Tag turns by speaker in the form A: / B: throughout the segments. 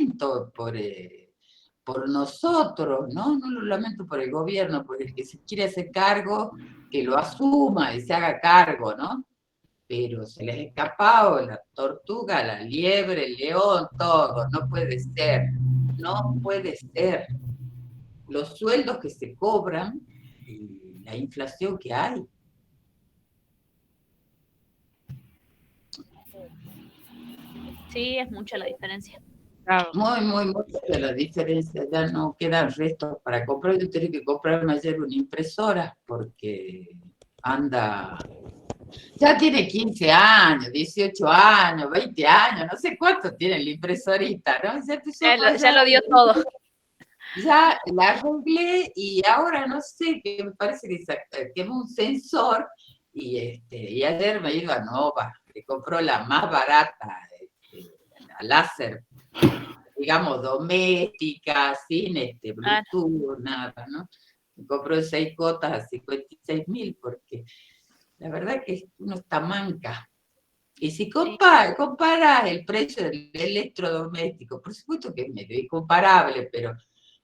A: lamento por nosotros, ¿no? No lo lamento por el gobierno, por el que se quiere hacer cargo, que lo asuma y se haga cargo, ¿no? Pero se les ha escapado la tortuga, la liebre, el león, todo. No puede ser, no puede ser. Los sueldos que se cobran y la inflación que hay.
B: Sí, es mucha la diferencia.
C: Claro.
A: Muy mucha de la diferencia. Ya no quedan restos para comprar. Yo tenía que comprarme ayer una impresora porque anda. Ya tiene 15 años, 18 años, 20 años, no sé cuánto tiene la impresorita, ¿no?
B: Ya lo dio todo.
A: Ya la arreglé y ahora no sé, que me parece que quemó un sensor y ayer me iba a Nova, que compró la más barata, la láser, digamos, doméstica, sin Bluetooth, nada, ¿no? Me compró 6 cotas a 56.000 porque la verdad que uno está manca. Y si compara el precio del electrodoméstico, por supuesto que es medio incomparable, pero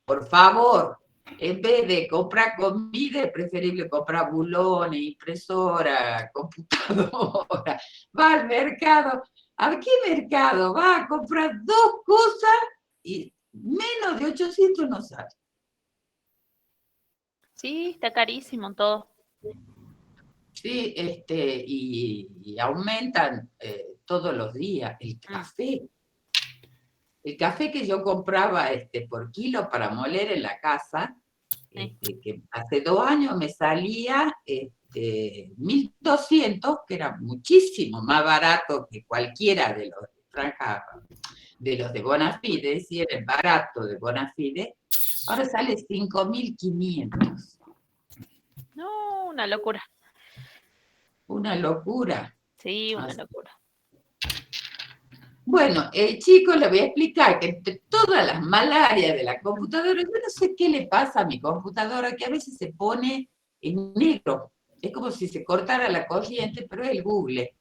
A: por favor, en vez de comprar comida, es preferible comprar bulones, impresora, computadora. Va al mercado. ¿A qué mercado? Va a comprar 2 cosas y menos de 800 no sale.
B: Sí, está carísimo todo.
A: Sí, y aumentan todos los días. El café que yo compraba por kilo para moler en la casa, que hace 2 años me salía 1.200, que era muchísimo más barato que cualquiera de los de franja, de los de Bonafide, si era el barato de Bonafide, ahora sale 5.500.
B: No, una locura.
A: Una locura.
B: Sí, una locura.
A: Bueno, chicos, les voy a explicar que entre todas las malarias de la computadora, yo no sé qué le pasa a mi computadora, que a veces se pone en negro. Es como si se cortara la corriente, pero es el Google.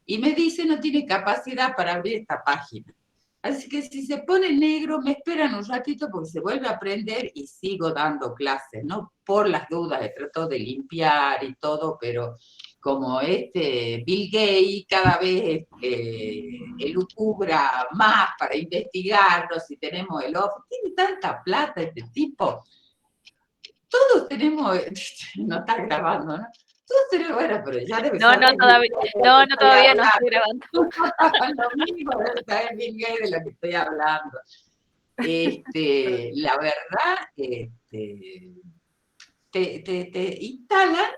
A: Y me dice no tiene capacidad para abrir esta página. Así que si se pone negro, me esperan un ratito porque se vuelve a prender y sigo dando clases, ¿no? Por las dudas, trato de limpiar y todo, pero como Bill Gates cada vez elucubra más para investigarnos si tenemos el ojo, tiene tanta plata este tipo. Todos tenemos, no está grabando, ¿no? Todos tenemos, bueno, pero ya debe saber.
B: No, todavía no estoy grabando.
A: Lo mismo debe saber Bill Gates de lo que estoy hablando. La verdad, te instalan,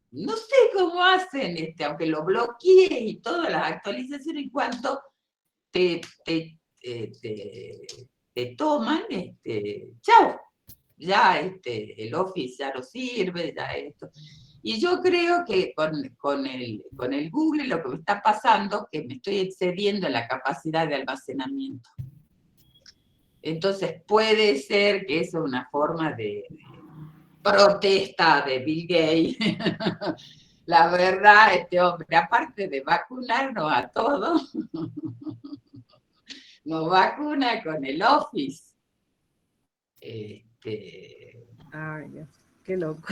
A: no sé cómo hacen, aunque lo bloquees y todas las actualizaciones, en cuanto te toman, chao, ya el Office ya no sirve, ya esto. Y yo creo que con el Google lo que me está pasando es que me estoy excediendo en la capacidad de almacenamiento. Entonces puede ser que eso es una forma de protesta de Bill Gates. La verdad, este hombre, aparte de vacunarnos a todos, nos vacuna con el Office.
C: Ay, Dios, qué loco.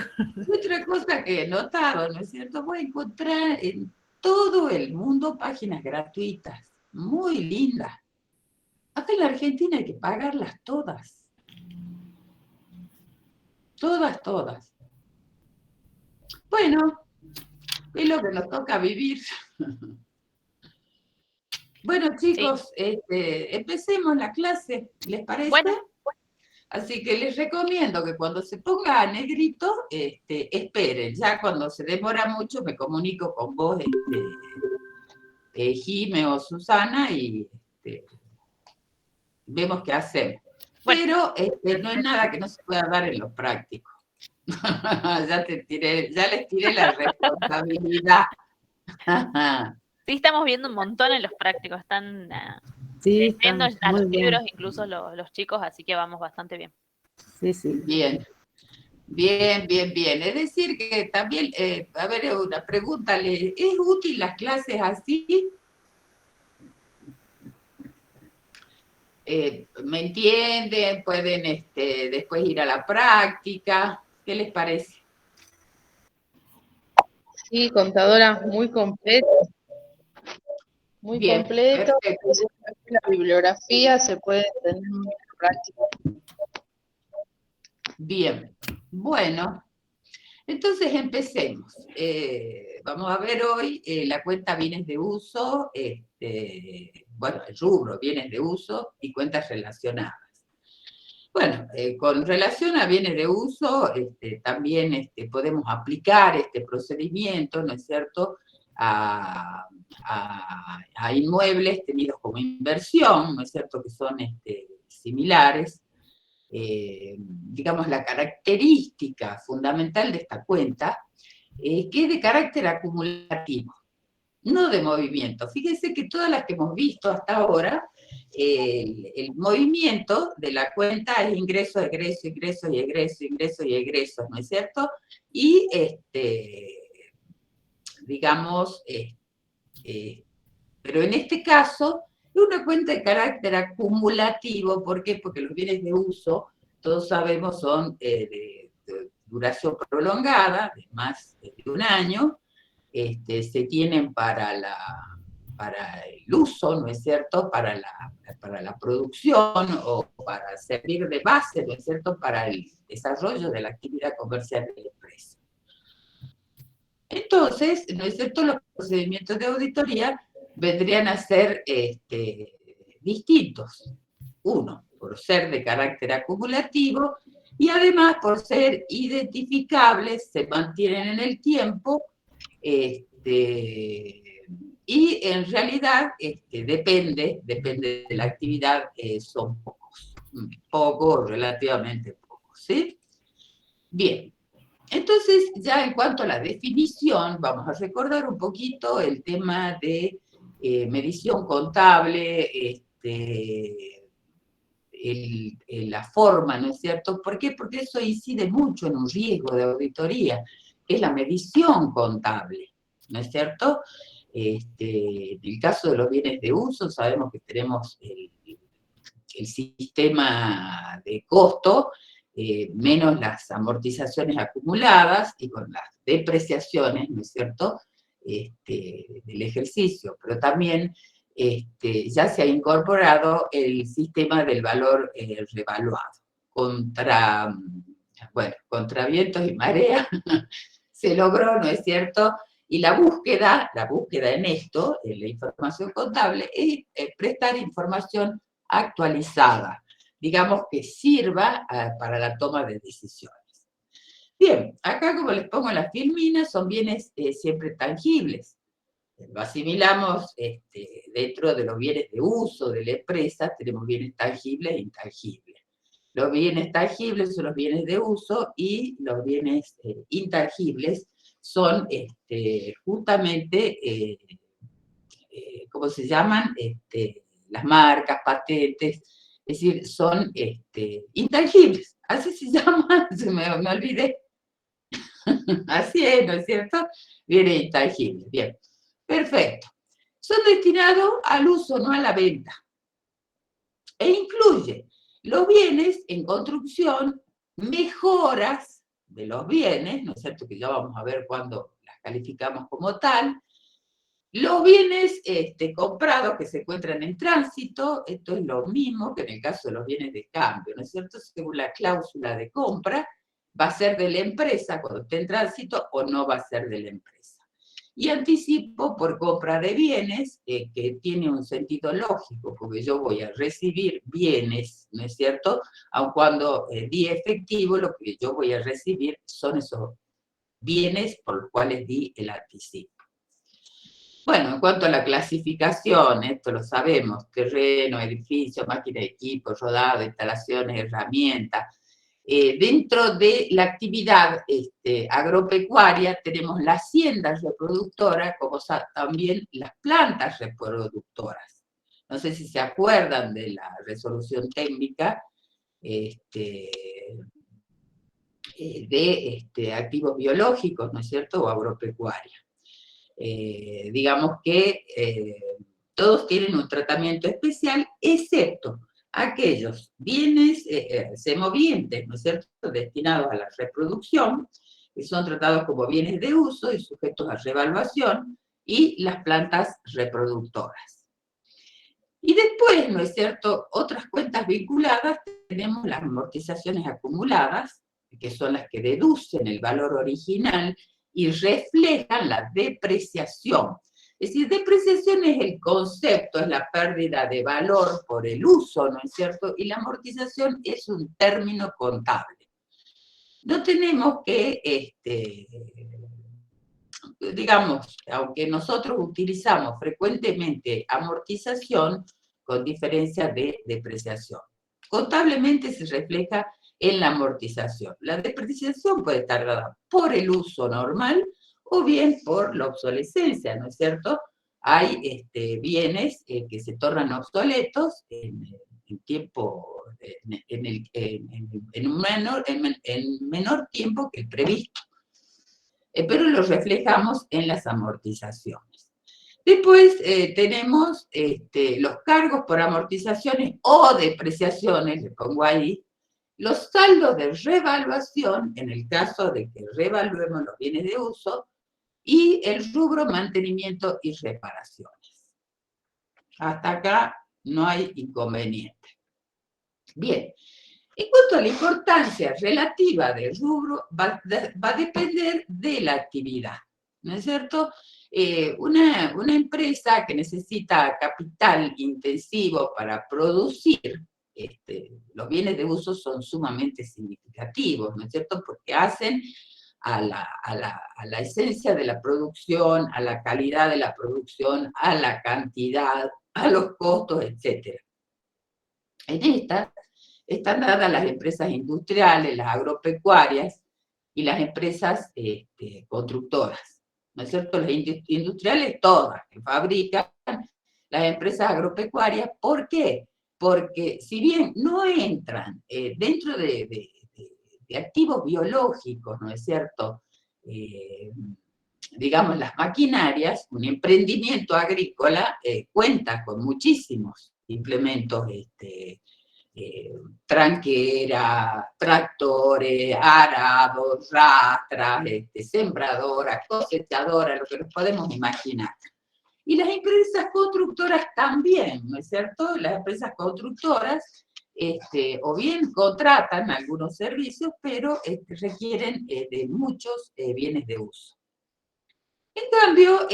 A: Otra cosa que he notado, ¿no es cierto? Voy a encontrar en todo el mundo páginas gratuitas, muy lindas. Acá en la Argentina hay que pagarlas todas. Todas, todas. Bueno, es lo que nos toca vivir. Bueno, chicos, empecemos la clase, ¿les parece?
B: Bueno.
A: Así que les recomiendo que cuando se ponga negrito, esperen. Ya cuando se demora mucho me comunico con vos, Jime o Susana, y vemos qué hacemos. Bueno. Pero no es nada que no se pueda dar en lo práctico. Ya les tiré la responsabilidad.
B: Sí, estamos viendo un montón en los prácticos. Están viendo a los libros, incluso los chicos, así que vamos bastante bien.
C: Sí, sí.
A: Bien. Es decir, que también, a ver, una pregunta, ¿es útil las clases así? ¿Me entienden? Pueden después ir a la práctica. ¿Qué les parece?
D: Sí, contadora, muy completo. Muy
A: Bien,
D: completo.
A: perfecto.
D: La bibliografía se puede tener en práctica.
A: Bien, bueno, entonces empecemos. Vamos a ver hoy la cuenta bienes de uso, bueno, el rubro bienes de uso y cuentas relacionadas. Bueno, con relación a bienes de uso, también podemos aplicar este procedimiento, ¿no es cierto?, a inmuebles tenidos como inversión, ¿no es cierto?, que son similares. Digamos, la característica fundamental de esta cuenta, que es de carácter acumulativo, no de movimiento. Fíjense que todas las que hemos visto hasta ahora, el movimiento de la cuenta es ingreso, egreso, ingreso y egreso, ingreso y egreso, ¿no es cierto? Y, digamos, pero en este caso es una cuenta de carácter acumulativo. ¿Por qué? Porque los bienes de uso, todos sabemos, son de duración prolongada, de más de un año, se tienen para el uso, ¿no es cierto?, para la producción o para servir de base, ¿no es cierto?, para el desarrollo de la actividad comercial de la empresa. Entonces, ¿no es cierto?, los procedimientos de auditoría vendrían a ser distintos. Uno, por ser de carácter acumulativo, y además por ser identificables, se mantienen en el tiempo, y en realidad depende de la actividad, son pocos, relativamente pocos, ¿sí? Bien, entonces ya en cuanto a la definición, vamos a recordar un poquito el tema de medición contable, la forma, ¿no es cierto? ¿Por qué? Porque eso incide mucho en un riesgo de auditoría, que es la medición contable, ¿no es cierto? En el caso de los bienes de uso, sabemos que tenemos el sistema de costo, menos las amortizaciones acumuladas y con las depreciaciones, ¿no es cierto?, del ejercicio, pero también ya se ha incorporado el sistema del valor revaluado. Contra vientos y marea se logró, ¿no es cierto?, y la búsqueda en esto, en la información contable, es prestar información actualizada, digamos, que sirva para la toma de decisiones. Bien, acá como les pongo las filminas, son bienes siempre tangibles. Lo asimilamos dentro de los bienes de uso de la empresa, tenemos bienes tangibles e intangibles. Los bienes tangibles son los bienes de uso y los bienes intangibles son justamente, ¿cómo se llaman? Las marcas, patentes, es decir, son intangibles, así se llama, me olvidé. Así es, ¿no es cierto? Bienes intangibles, bien, perfecto. Son destinados al uso, no a la venta. E incluye los bienes en construcción, mejoras de los bienes, ¿no es cierto?, que ya vamos a ver cuando las calificamos como tal. Los bienes comprados que se encuentran en tránsito, esto es lo mismo que en el caso de los bienes de cambio, ¿no es cierto? Según la cláusula de compra, va a ser de la empresa cuando esté en tránsito o no va a ser de la empresa. Y anticipo por compra de bienes, que tiene un sentido lógico, porque yo voy a recibir bienes, ¿no es cierto? Aun cuando di efectivo, lo que yo voy a recibir son esos bienes por los cuales di el anticipo. Bueno, en cuanto a la clasificación, esto lo sabemos: terreno, edificio, máquina de equipo, rodado, instalaciones, herramientas. Dentro de la actividad agropecuaria tenemos la hacienda reproductora, como también las plantas reproductoras. No sé si se acuerdan de la resolución técnica de activos biológicos, ¿no es cierto?, o agropecuaria. Digamos que todos tienen un tratamiento especial, excepto aquellos bienes semovientes, ¿no es cierto?, destinados a la reproducción, que son tratados como bienes de uso y sujetos a revaluación, y las plantas reproductoras. Y después, ¿no es cierto?, otras cuentas vinculadas, tenemos las amortizaciones acumuladas, que son las que deducen el valor original y reflejan la depreciación. Es decir, depreciación es el concepto, es la pérdida de valor por el uso, ¿no es cierto? Y la amortización es un término contable. No tenemos que, digamos, aunque nosotros utilizamos frecuentemente amortización con diferencia de depreciación. Contablemente se refleja en la amortización. La depreciación puede estar dada por el uso normal o bien por la obsolescencia, ¿no es cierto? Hay bienes que se tornan obsoletos en tiempo, en menor tiempo que el previsto. Pero lo reflejamos en las amortizaciones. Después tenemos los cargos por amortizaciones o depreciaciones, le pongo ahí, los saldos de revaluación, en el caso de que revaluemos los bienes de uso, y el rubro mantenimiento y reparaciones. Hasta acá no hay inconveniente. Bien. En cuanto a la importancia relativa del rubro, va a depender de la actividad, ¿no es cierto? Una empresa que necesita capital intensivo para producir, los bienes de uso son sumamente significativos, ¿no es cierto? Porque hacen a la esencia de la producción, a la calidad de la producción, a la cantidad, a los costos, etc. En esta están dadas las empresas industriales, las agropecuarias y las empresas constructoras. ¿No es cierto? Las industriales todas, que fabrican, las empresas agropecuarias. ¿Por qué? Porque si bien no entran dentro de activos biológicos, ¿no es cierto?, digamos, las maquinarias, un emprendimiento agrícola cuenta con muchísimos implementos tranquera, tractores, arados, rastras, sembradoras, cosechadoras, lo que nos podemos imaginar. Y las empresas constructoras también, ¿no es cierto? Las empresas constructoras o bien contratan algunos servicios, pero requieren de muchos bienes de uso. En cambio,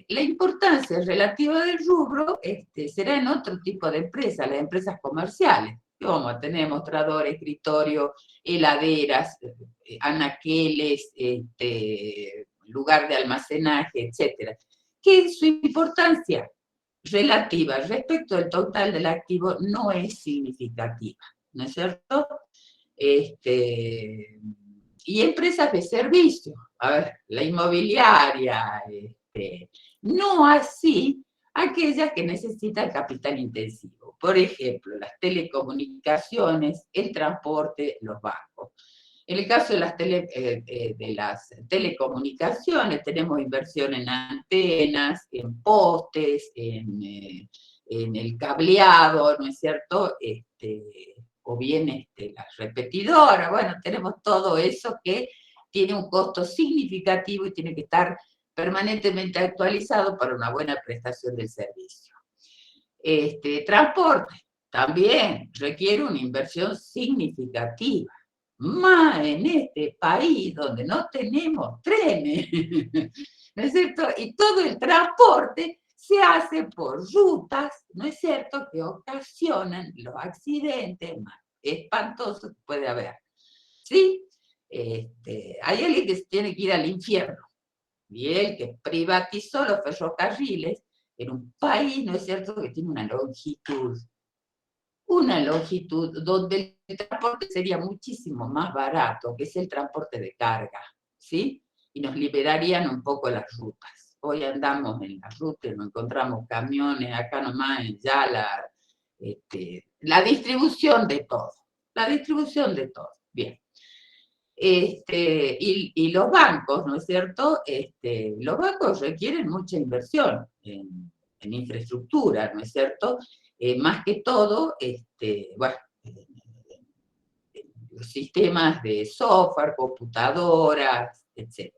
A: la importancia relativa del rubro será en otro tipo de empresas, las empresas comerciales, como a tener mostradores, escritorio, heladeras, anaqueles, lugar de almacenaje, etc. Que su importancia relativa respecto al total del activo no es significativa, ¿no es cierto? Y empresas de servicio, a ver, la inmobiliaria, no así aquellas que necesitan capital intensivo. Por ejemplo, las telecomunicaciones, el transporte, los bancos. En el caso de las telecomunicaciones, tenemos inversión en antenas, en postes, en el cableado, ¿no es cierto?, o bien las repetidoras. Bueno, tenemos todo eso que tiene un costo significativo y tiene que estar permanentemente actualizado para una buena prestación del servicio. Transporte también requiere una inversión significativa, más en este país donde no tenemos trenes, ¿no es cierto? Y todo el transporte se hace por rutas, ¿no es cierto?, que ocasionan los accidentes más espantosos que puede haber. ¿Sí? Hay alguien que se tiene que ir al infierno, y él que privatizó los ferrocarriles en un país, ¿no es cierto?, que tiene una longitud donde el transporte sería muchísimo más barato, que es el transporte de carga, ¿sí? Y nos liberarían un poco las rutas. Hoy andamos en las rutas, nos encontramos camiones, acá nomás en Yala, la distribución de todo, bien. Y los bancos, ¿no es cierto? Los bancos requieren mucha inversión en infraestructura, ¿no es cierto? más que todo, bueno, los sistemas de software, computadoras, etc.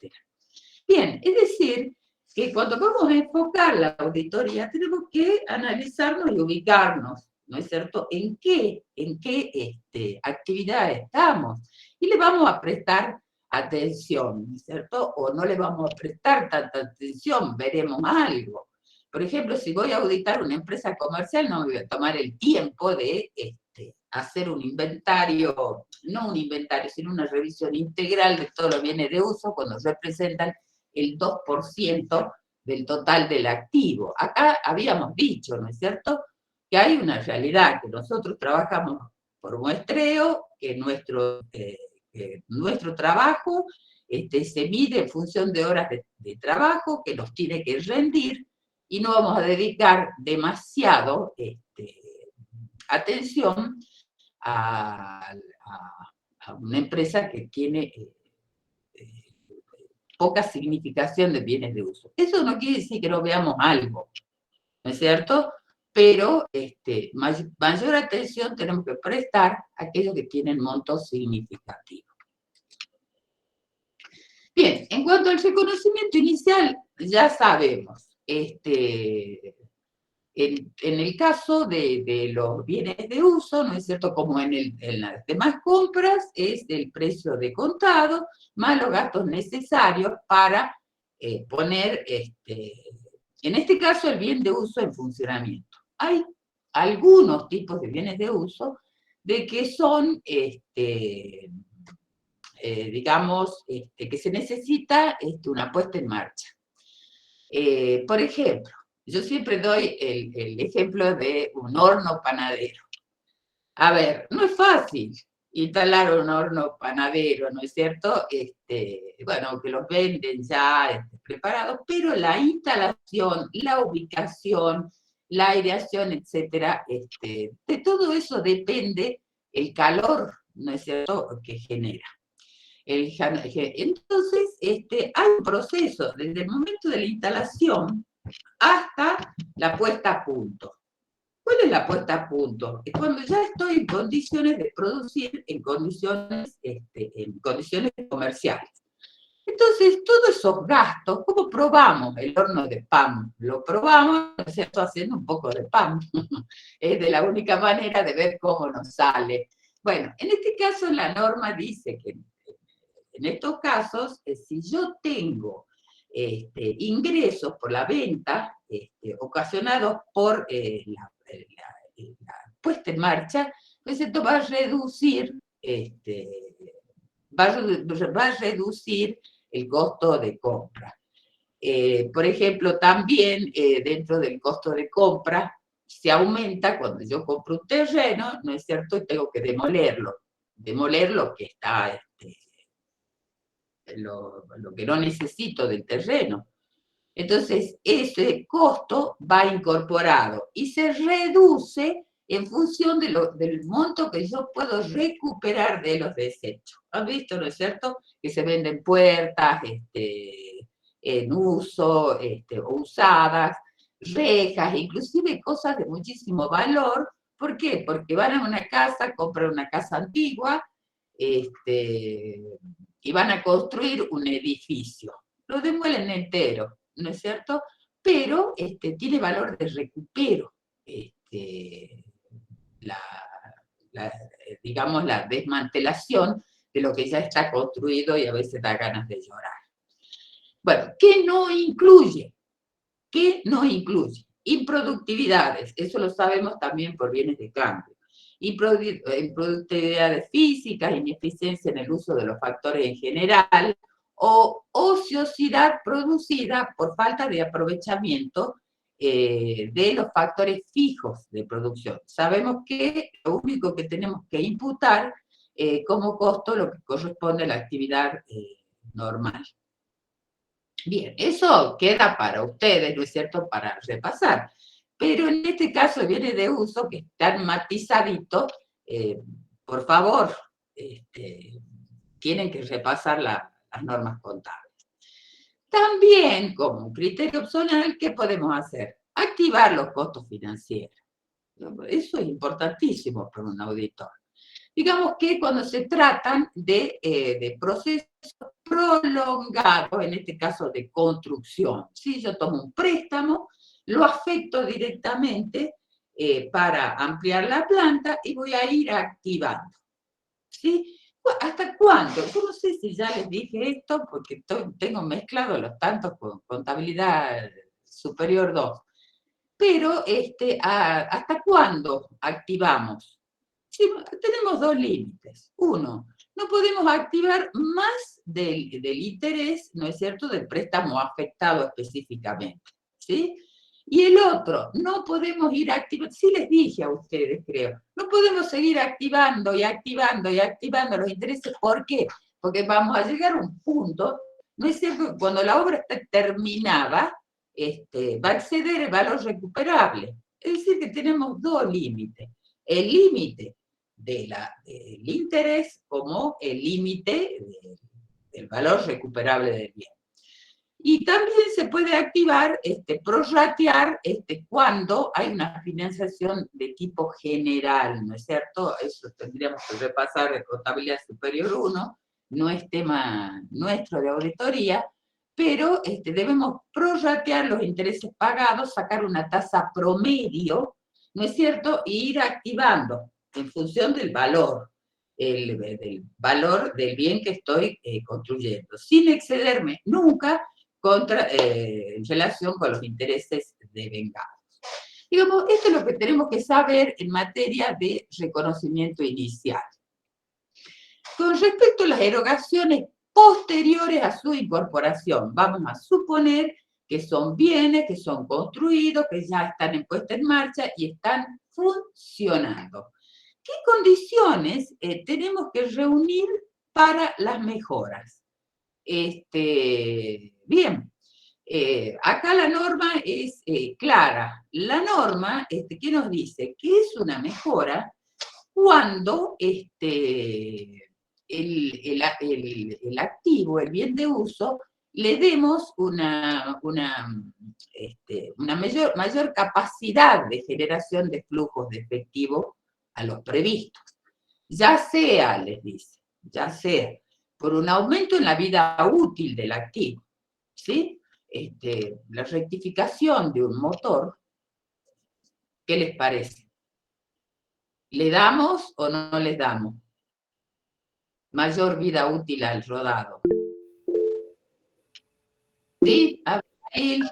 A: Bien, es decir, que cuando vamos a enfocar la auditoría tenemos que analizarnos y ubicarnos, ¿no es cierto?, en qué actividad estamos y le vamos a prestar atención, ¿no es cierto?, o no le vamos a prestar tanta atención, veremos algo. Por ejemplo, si voy a auditar una empresa comercial, no me voy a tomar el tiempo de hacer un inventario, no un inventario, sino una revisión integral de todos los bienes de uso cuando representan el 2% del total del activo. Acá habíamos dicho, ¿no es cierto?, que hay una realidad, que nosotros trabajamos por muestreo, que nuestro trabajo se mide en función de horas de trabajo, que nos tiene que rendir, y no vamos a dedicar demasiado atención a una empresa que tiene poca significación de bienes de uso. Eso no quiere decir que no veamos algo, ¿no es cierto? Pero mayor atención tenemos que prestar a aquellos que tienen montos significativos. Bien, en cuanto al reconocimiento inicial, ya sabemos, en el caso de los bienes de uso, ¿no es cierto?, como en las demás compras, es el precio de contado más los gastos necesarios para poner, en este caso, el bien de uso en funcionamiento. Hay algunos tipos de bienes de uso de que son, digamos, que se necesita una puesta en marcha. Por ejemplo, yo siempre doy el ejemplo de un horno panadero. A ver, no es fácil instalar un horno panadero, ¿no es cierto? Bueno, que los venden ya preparados, pero la instalación, la ubicación, la aireación, etcétera, de todo eso depende el calor, ¿no es cierto?, que genera. Entonces, hay un proceso desde el momento de la instalación hasta la puesta a punto. ¿Cuál es la puesta a punto? Es cuando ya estoy en condiciones de producir en condiciones comerciales. Entonces, todos esos gastos, ¿cómo probamos el horno de pan? Lo probamos, ¿no es cierto?, haciendo un poco de pan. Es de la única manera de ver cómo nos sale. Bueno, en este caso la norma dice que en estos casos, si yo tengo ingresos por la venta ocasionados por la puesta en marcha, pues esto va a reducir, va a reducir el costo de compra. Por ejemplo, también dentro del costo de compra se aumenta cuando yo compro un terreno, ¿no es cierto?, y tengo que demoler lo que está, lo que no necesito del terreno. Entonces, ese costo va incorporado y se reduce en función del monto que yo puedo recuperar de los desechos. ¿Han visto, no es cierto?, que se venden puertas en uso, o usadas, rejas, inclusive cosas de muchísimo valor. ¿Por qué? Porque van a una casa, compran una casa antigua, y van a construir un edificio. Lo demuelen entero, ¿no es cierto? Pero tiene valor de recupero, digamos, la desmantelación de lo que ya está construido, y a veces da ganas de llorar. Bueno, ¿qué no incluye? ¿Qué no incluye? Improductividades, eso lo sabemos también por bienes de cambio. Improductividades físicas, ineficiencia en el uso de los factores en general, o ociosidad producida por falta de aprovechamiento de los factores fijos de producción. Sabemos que lo único que tenemos que imputar como costo lo que corresponde a la actividad normal. Bien, eso queda para ustedes, ¿no es cierto?, para repasar. Pero en este caso viene de uso, que están matizaditos, por favor, tienen que repasar las normas contables. También, como un criterio opcional, ¿qué podemos hacer? Activar los costos financieros. Eso es importantísimo para un auditor. Digamos que cuando se tratan de procesos prolongados, en este caso de construcción, ¿sí? Yo tomo un préstamo, lo afecto directamente para ampliar la planta y voy a ir activando, ¿sí? ¿Hasta cuándo? Yo no sé si ya les dije esto, porque tengo mezclado los tantos con contabilidad superior 2. Pero, ¿hasta cuándo activamos? Sí, tenemos dos límites. Uno, no podemos activar más del interés, ¿no es cierto?, del préstamo afectado específicamente, ¿sí? Y el otro, no podemos ir activando, sí les dije a ustedes, creo, no podemos seguir activando y activando y activando los intereses. ¿Por qué? Porque vamos a llegar a un punto, ¿no es cierto?, cuando la obra está terminada, va a exceder el valor recuperable. Es decir, que tenemos dos límites. El límite del interés como el límite del valor recuperable del bien. Y también se puede activar, prorratear, cuando hay una financiación de tipo general, ¿no es cierto? Eso tendríamos que repasar de Contabilidad Superior 1, no es tema nuestro de auditoría, pero debemos prorratear los intereses pagados, sacar una tasa promedio, ¿no es cierto? Y ir activando en función del valor, del valor del bien que estoy construyendo, sin excederme nunca en relación con los intereses devengados. Digamos, esto es lo que tenemos que saber en materia de reconocimiento inicial. Con respecto a las erogaciones posteriores a su incorporación, vamos a suponer que son bienes que son construidos, que ya están en puesta en marcha y están funcionando. ¿Qué condiciones tenemos que reunir para las mejoras? Bien, acá la norma es clara. La norma, ¿qué nos dice? Que es una mejora cuando el activo, el bien de uso, le demos una mayor capacidad de generación de flujos de efectivo a los previstos. Ya sea, les dice, ya sea por un aumento en la vida útil del activo, ¿sí? La rectificación de un motor, ¿qué les parece? ¿Le damos o no les damos? Mayor vida útil al rodado. ¿Sí? Abril.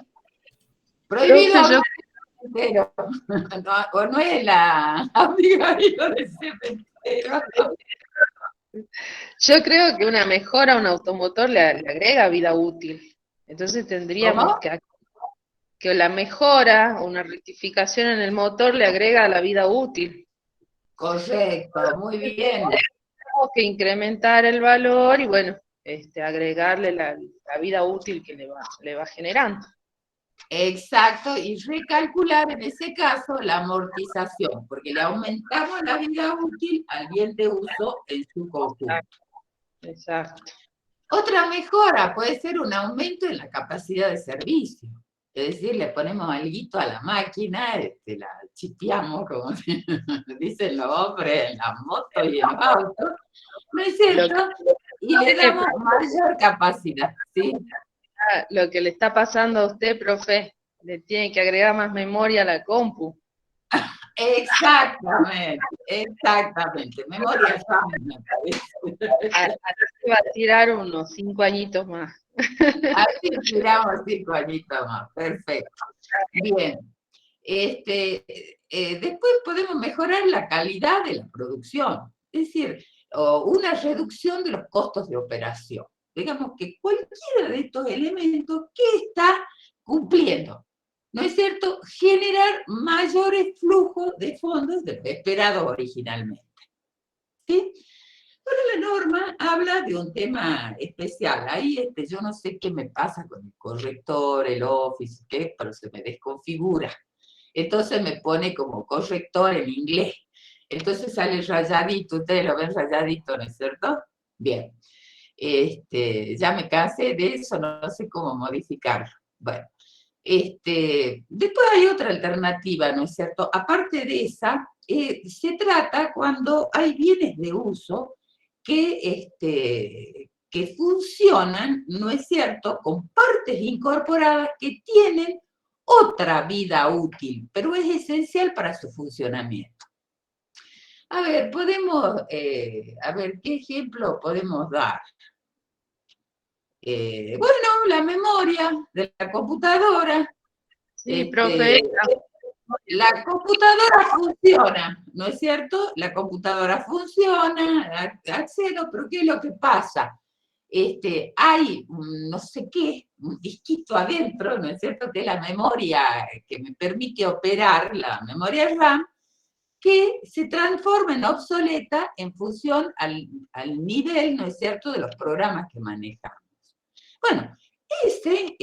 A: Prohibido hablar de cementerio. No, o no es la amiga de cementerio.
D: Yo creo que una mejora a un automotor le agrega vida útil. Entonces tendríamos que la mejora, una rectificación en el motor le agrega la vida útil.
A: Correcto, muy bien.
D: Tenemos que incrementar el valor y bueno, agregarle la vida útil que le va generando.
A: Exacto, y recalcular en ese caso la amortización, porque le aumentamos la vida útil al bien de uso en su conjunto.
D: Exacto.
A: Otra mejora puede ser un aumento en la capacidad de servicio. Es decir, le ponemos alguito a la máquina, la chipeamos, como dicen los hombres, en la moto y en los autos, ¿no es cierto? Y le damos mayor capacidad, ¿sí?
D: Lo que le está pasando a usted, profe, le tiene que agregar más memoria a la compu.
A: Exactamente, exactamente. Memoria RAM, me parece.
D: Así va a tirar unos 5 añitos más.
A: Así tiramos 5 añitos más, perfecto. Bien. Después podemos mejorar la calidad de la producción, es decir, una reducción de los costos de operación. Digamos que cualquiera de estos elementos que está cumpliendo, ¿no es cierto?, generar mayores flujos de fondos de lo esperado originalmente. ¿Sí? Pero la norma habla de un tema especial. Ahí yo no sé qué me pasa con el corrector, el Office, ¿qué? Pero se me desconfigura. Entonces me pone como corrector en inglés. Entonces sale rayadito, ustedes lo ven rayadito, ¿no es cierto? Bien. Ya me cansé de eso, no sé cómo modificarlo. Bueno, Después hay otra alternativa, ¿no es cierto? Aparte de esa, se trata cuando hay bienes de uso que funcionan, ¿no es cierto?, con partes incorporadas que tienen otra vida útil, pero es esencial para su funcionamiento. A ver, a ver, ¿qué ejemplo podemos dar? Bueno, la memoria de la computadora.
D: Sí, profe.
A: La computadora funciona, ¿no es cierto? La computadora funciona, accedo, pero ¿qué es lo que pasa? Hay un no sé qué, un disquito adentro, ¿no es cierto? Que es la memoria que me permite operar, la memoria RAM, que se transforma en obsoleta en función al nivel, ¿no es cierto?, de los programas que manejamos. Bueno, ese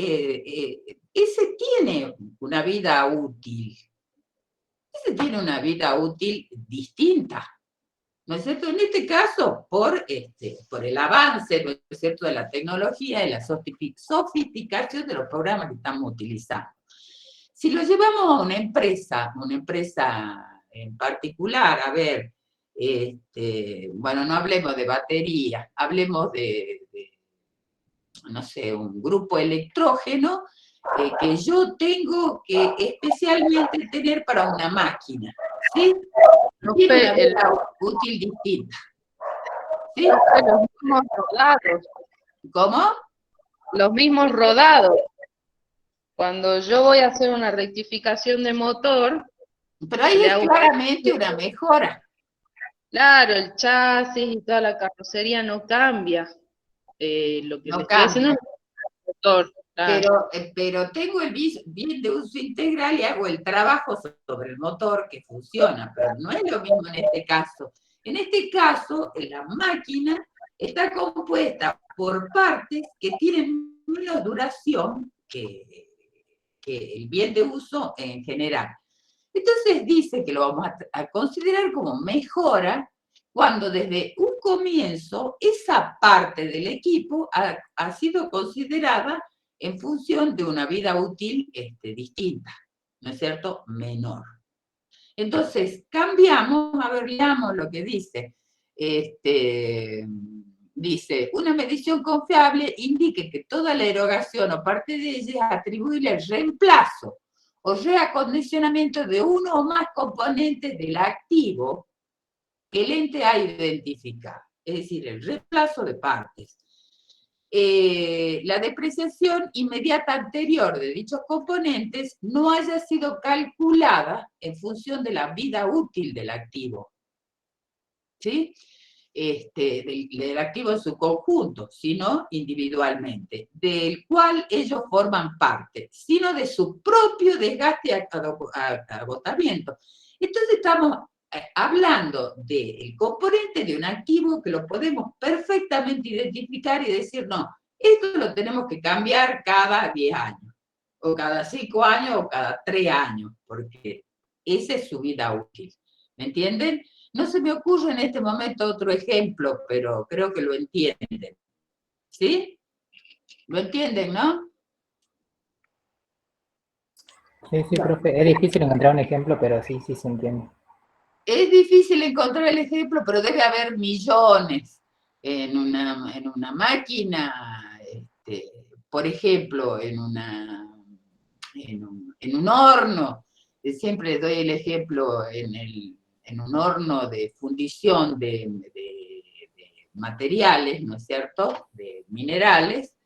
A: tiene una vida útil. Ese tiene una vida útil distinta, ¿no es cierto? En este caso, por el avance, ¿no es cierto?, de la tecnología y la sofisticación de los programas que estamos utilizando. Si lo llevamos a una empresa en particular, a ver, bueno, no hablemos de batería, hablemos de no sé, un grupo electrógeno que yo tengo que especialmente tener para una máquina, ¿sí? Tiene una vida útil distinta. ¿Sí?
D: Los mismos rodados.
A: ¿Cómo?
D: Los mismos rodados. Cuando yo voy a hacer una rectificación de motor...
A: Pero ahí es claramente una mejora.
D: Claro, el chasis y toda la carrocería no cambia. Lo que
A: no
D: le estoy haciendo es el motor.
A: Claro. Pero tengo el bien de uso integral y hago el trabajo sobre el motor que funciona, pero no es lo mismo en este caso. En este caso, la máquina está compuesta por partes que tienen menos duración que el bien de uso en general. Entonces dice que lo vamos a considerar como mejora cuando desde un comienzo esa parte del equipo ha sido considerada en función de una vida útil distinta, ¿no es cierto?, menor. Entonces, cambiamos, a ver, leamos lo que dice. Dice, una medición confiable indique que toda la erogación o parte de ella es atribuible al reemplazo o reacondicionamiento de uno o más componentes del activo que el ente ha identificado, es decir, el reemplazo de partes. La depreciación inmediata anterior de dichos componentes no haya sido calculada en función de la vida útil del activo, ¿sí? Del activo en su conjunto, sino individualmente, del cual ellos forman parte, sino de su propio desgaste y agotamiento. Entonces estamos hablando del componente de un activo que lo podemos perfectamente identificar y decir, no, esto lo tenemos que cambiar cada 10 años, o cada 5 años, o cada 3 años, porque esa es su vida útil. ¿Me entienden? No se me ocurre en este momento otro ejemplo, pero creo que lo entienden. ¿Sí? ¿Lo entienden, no?
E: Sí, profe. Es difícil encontrar un ejemplo, pero sí se entiende.
A: Es difícil encontrar el ejemplo, pero debe haber millones en una máquina, por ejemplo, en un horno. Siempre doy el ejemplo en un horno de fundición de materiales, ¿no es cierto?, de minerales.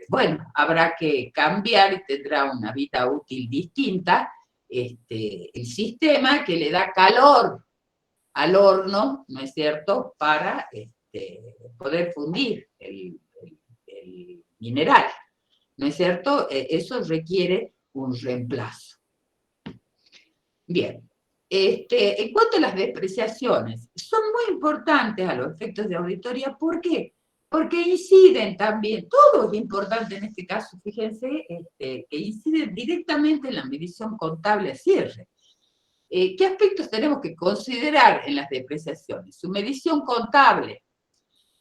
A: Bueno, habrá que cambiar y tendrá una vida útil distinta. El sistema que le da calor al horno, ¿no es cierto?, para poder fundir el mineral, ¿no es cierto? Eso requiere un reemplazo. Bien, en cuanto a las depreciaciones, son muy importantes a los efectos de auditoría. ¿Por qué? Porque inciden también, todo es importante en este caso, fíjense, que inciden directamente en la medición contable a cierre. ¿Qué aspectos tenemos que considerar en las depreciaciones? Su medición contable,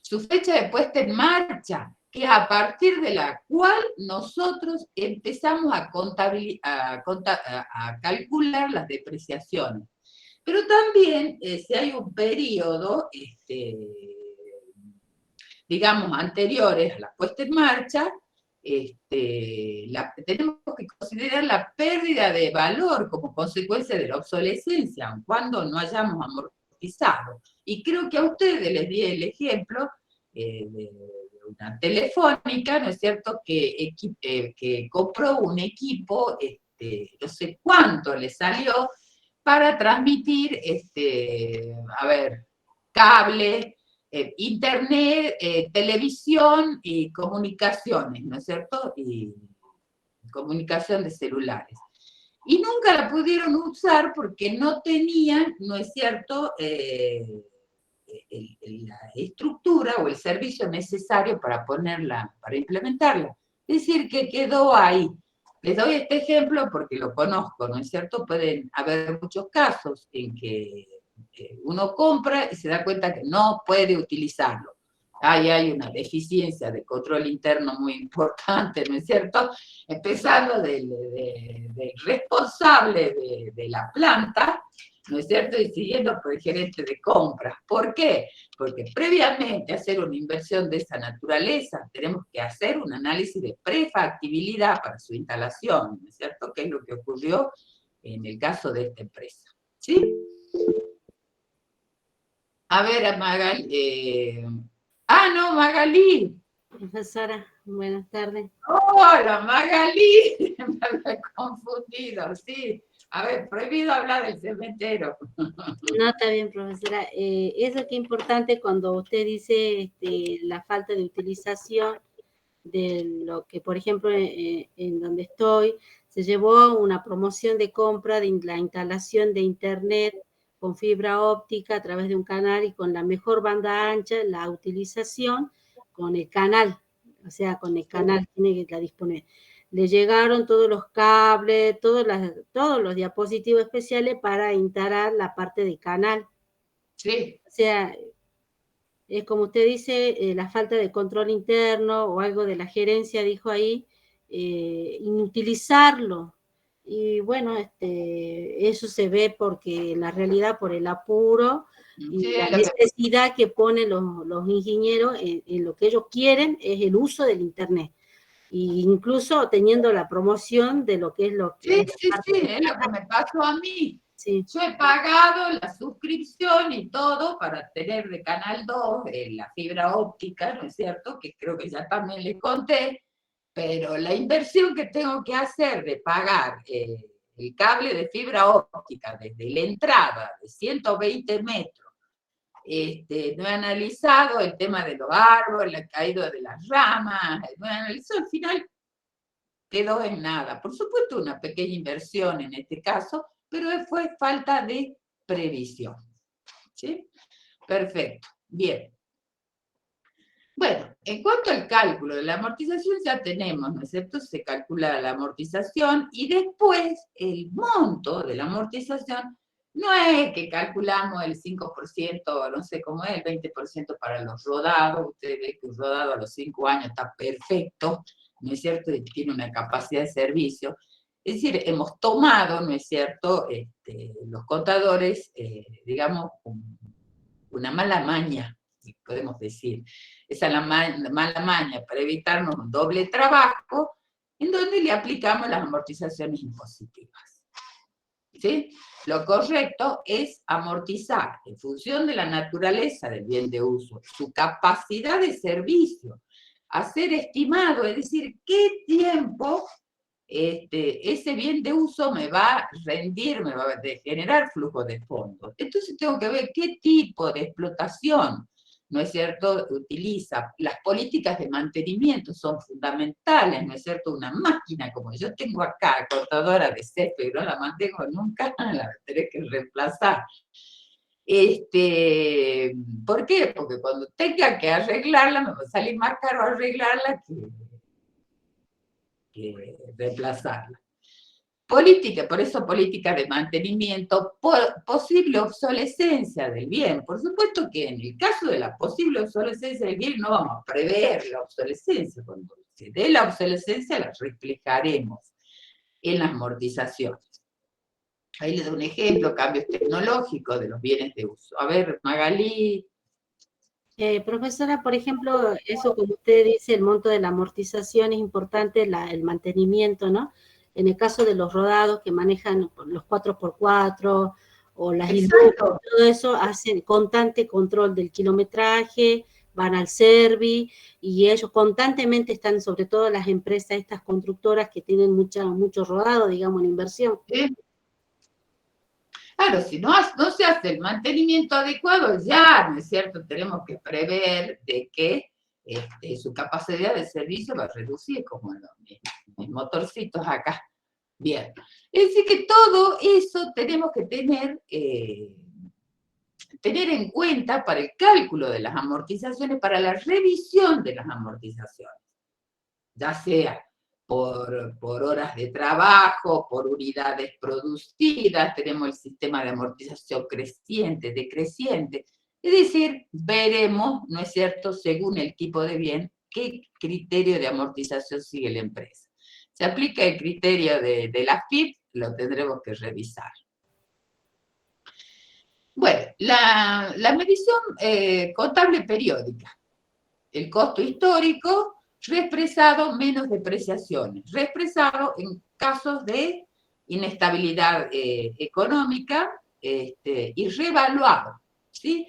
A: su fecha de puesta en marcha, que a partir de la cual nosotros empezamos a calcular las depreciaciones. Pero también, si hay un periodo, digamos, anteriores a la puesta en marcha, tenemos que considerar la pérdida de valor como consecuencia de la obsolescencia, aun cuando no hayamos amortizado. Y creo que a ustedes les di el ejemplo de una telefónica, ¿no es cierto?, que compró un equipo, no sé cuánto le salió, para transmitir, cable, internet, televisión y comunicaciones, ¿no es cierto?, y comunicación de celulares. Y nunca la pudieron usar porque no tenían, ¿no es cierto?, la estructura o el servicio necesario para ponerla, para implementarla. Es decir, que quedó ahí. Les doy este ejemplo porque lo conozco, ¿no es cierto? Pueden haber muchos casos en que uno compra y se da cuenta que no puede utilizarlo. Ahí hay una deficiencia de control interno muy importante, ¿no es cierto? Empezando del responsable de la planta, ¿no es cierto?, y siguiendo por el gerente de compras. ¿Por qué? Porque previamente a hacer una inversión de esa naturaleza, tenemos que hacer un análisis de prefactibilidad para su instalación, ¿no es cierto?, que es lo que ocurrió en el caso de esta empresa. ¿Sí? A ver, Magali. No, Magali.
F: Profesora, buenas tardes.
A: Hola, Magali. Me había confundido, sí. A ver, prohibido hablar del cementerio.
F: No, está bien, profesora. Eso que es importante cuando usted dice la falta de utilización de lo que, por ejemplo, en donde estoy, se llevó una promoción de compra de la instalación de internet con fibra óptica a través de un canal y con la mejor banda ancha, la utilización con el canal, o sea, con el canal tiene que la disponer. Le llegaron todos los cables, todos los diapositivos especiales para instalar la parte de canal.
A: Sí.
F: O sea, es como usted dice, la falta de control interno o algo de la gerencia, dijo ahí, inutilizarlo. Y bueno, eso se ve porque en la realidad, por el apuro y
A: Sí,
F: la necesidad que ponen los ingenieros en lo que ellos quieren es el uso del Internet. Y incluso teniendo la promoción de lo que es lo que...
A: Sí, es lo que me pasó a mí.
F: Sí.
A: Yo he pagado la suscripción y todo para tener de Canal 2 la fibra óptica, ¿no es cierto?, que creo que ya también les conté, pero la inversión que tengo que hacer de pagar el cable de fibra óptica desde la entrada de 120 metros, no he analizado el tema de los árboles, la caída de las ramas, no he analizado, al final quedó en nada. Por supuesto, una pequeña inversión en este caso, pero fue falta de previsión. ¿Sí? Perfecto. Bien. Bueno, en cuanto al cálculo de la amortización ya tenemos, ¿no es cierto? Se calcula la amortización y después el monto de la amortización no es que calculamos el 5%, no sé cómo es, el 20% para los rodados. Usted ve que un rodado a los 5 años está perfecto, ¿no es cierto?, y tiene una capacidad de servicio. Es decir, hemos tomado, ¿no es cierto?, los contadores, digamos, una mala maña, podemos decir. Esa es la mala maña para evitarnos un doble trabajo, en donde le aplicamos las amortizaciones impositivas. ¿Sí? Lo correcto es amortizar en función de la naturaleza del bien de uso, su capacidad de servicio, hacer estimado, es decir, qué tiempo ese bien de uso me va a rendir, me va a generar flujo de fondos. Entonces tengo que ver qué tipo de explotación, ¿no es cierto?, utiliza. Las políticas de mantenimiento son fundamentales, ¿no es cierto? Una máquina como yo tengo acá, cortadora de césped, no la mantengo nunca, la tendré que reemplazar. ¿Por qué? Porque cuando tenga que arreglarla, me va a salir más caro arreglarla que reemplazarla. Por eso política de mantenimiento, posible obsolescencia del bien. Por supuesto que en el caso de la posible obsolescencia del bien no vamos a prever la obsolescencia. Cuando se dé la obsolescencia la reflejaremos en las amortizaciones. Ahí le doy un ejemplo, cambios tecnológicos de los bienes de uso. A ver, Magalí.
F: Profesora, por ejemplo, eso como usted dice, el monto de la amortización es importante, el mantenimiento, ¿no? En el caso de los rodados que manejan los 4x4 o las industrias, todo eso hacen constante control del kilometraje, van al Servi y ellos constantemente están, sobre todo las empresas, estas constructoras que tienen mucho rodado, digamos, en inversión.
A: ¿Sí? Claro, si no se hace el mantenimiento adecuado, ya, ¿no es cierto? Tenemos que prever de que su capacidad de servicio va a reducir, como mis motorcitos acá. Bien. Es decir, que todo eso tenemos que tener en cuenta para el cálculo de las amortizaciones, para la revisión de las amortizaciones, ya sea por horas de trabajo, por unidades producidas, tenemos el sistema de amortización creciente, decreciente. Es decir, veremos, ¿no es cierto?, según el tipo de bien, qué criterio de amortización sigue la empresa. Se aplica el criterio de la FIP, lo tendremos que revisar. Bueno, la medición contable periódica. El costo histórico reexpresado menos depreciaciones, reexpresado en casos de inestabilidad económica y revaluado, ¿sí?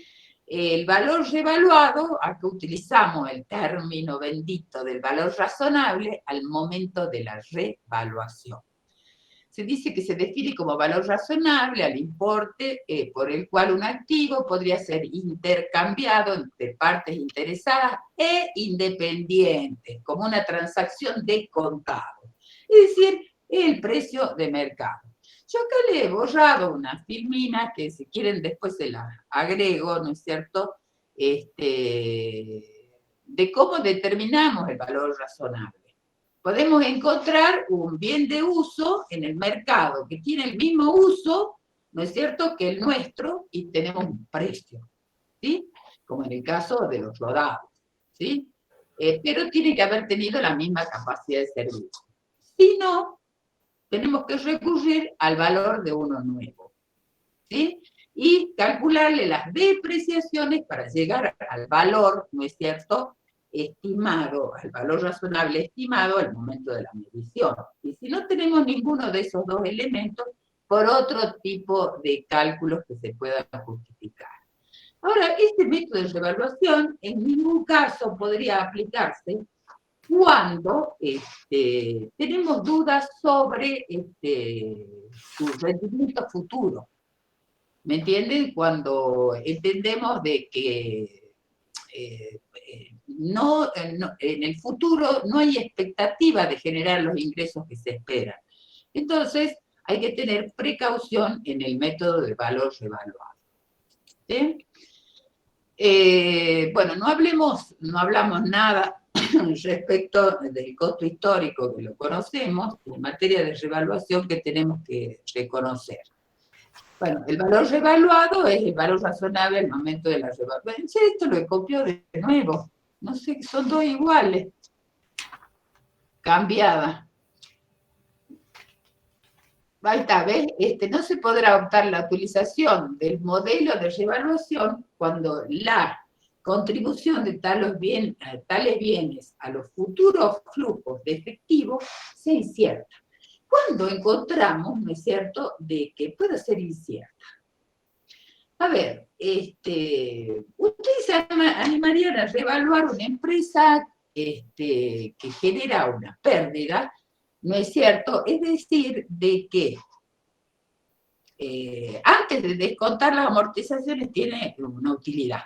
A: El valor revaluado, acá utilizamos el término bendito del valor razonable al momento de la revaluación. Se dice que se define como valor razonable al importe por el cual un activo podría ser intercambiado entre partes interesadas e independientes, como una transacción de contado. Es decir, el precio de mercado. Yo acá le he borrado unas filminas que si quieren después se las agrego, ¿no es cierto?, de cómo determinamos el valor razonable. Podemos encontrar un bien de uso en el mercado que tiene el mismo uso, ¿no es cierto?, que el nuestro y tenemos un precio, ¿sí? Como en el caso de los rodados, ¿sí? Pero tiene que haber tenido la misma capacidad de servicio. Si no, tenemos que recurrir al valor de uno nuevo, ¿sí? Y calcularle las depreciaciones para llegar al valor, ¿no es cierto?, estimado, al valor razonable estimado al momento de la medición. Y si no tenemos ninguno de esos dos elementos, por otro tipo de cálculos que se puedan justificar. Ahora, este método de revaluación en ningún caso podría aplicarse cuando tenemos dudas sobre su rendimiento futuro. ¿Me entienden? Cuando entendemos de que en el futuro no hay expectativa de generar los ingresos que se esperan. Entonces, hay que tener precaución en el método de valor revaluado. ¿Sí? Bueno, no hablamos nada respecto del costo histórico, que lo conocemos, en materia de revaluación que tenemos que reconocer. Bueno, el valor revaluado es el valor razonable al momento de la revaluación. Esto lo copió de nuevo. No sé, son dos iguales. Cambiada. Ahí está, ¿ves? No se podrá optar la utilización del modelo de revaluación cuando la contribución de tales bienes a los futuros flujos de efectivo sea incierta. Cuando encontramos, ¿no es cierto?, de que puede ser incierta. A ver, ¿ustedes se animarían a revaluar una empresa que genera una pérdida? ¿No es cierto? Es decir, de que antes de descontar las amortizaciones tiene una utilidad.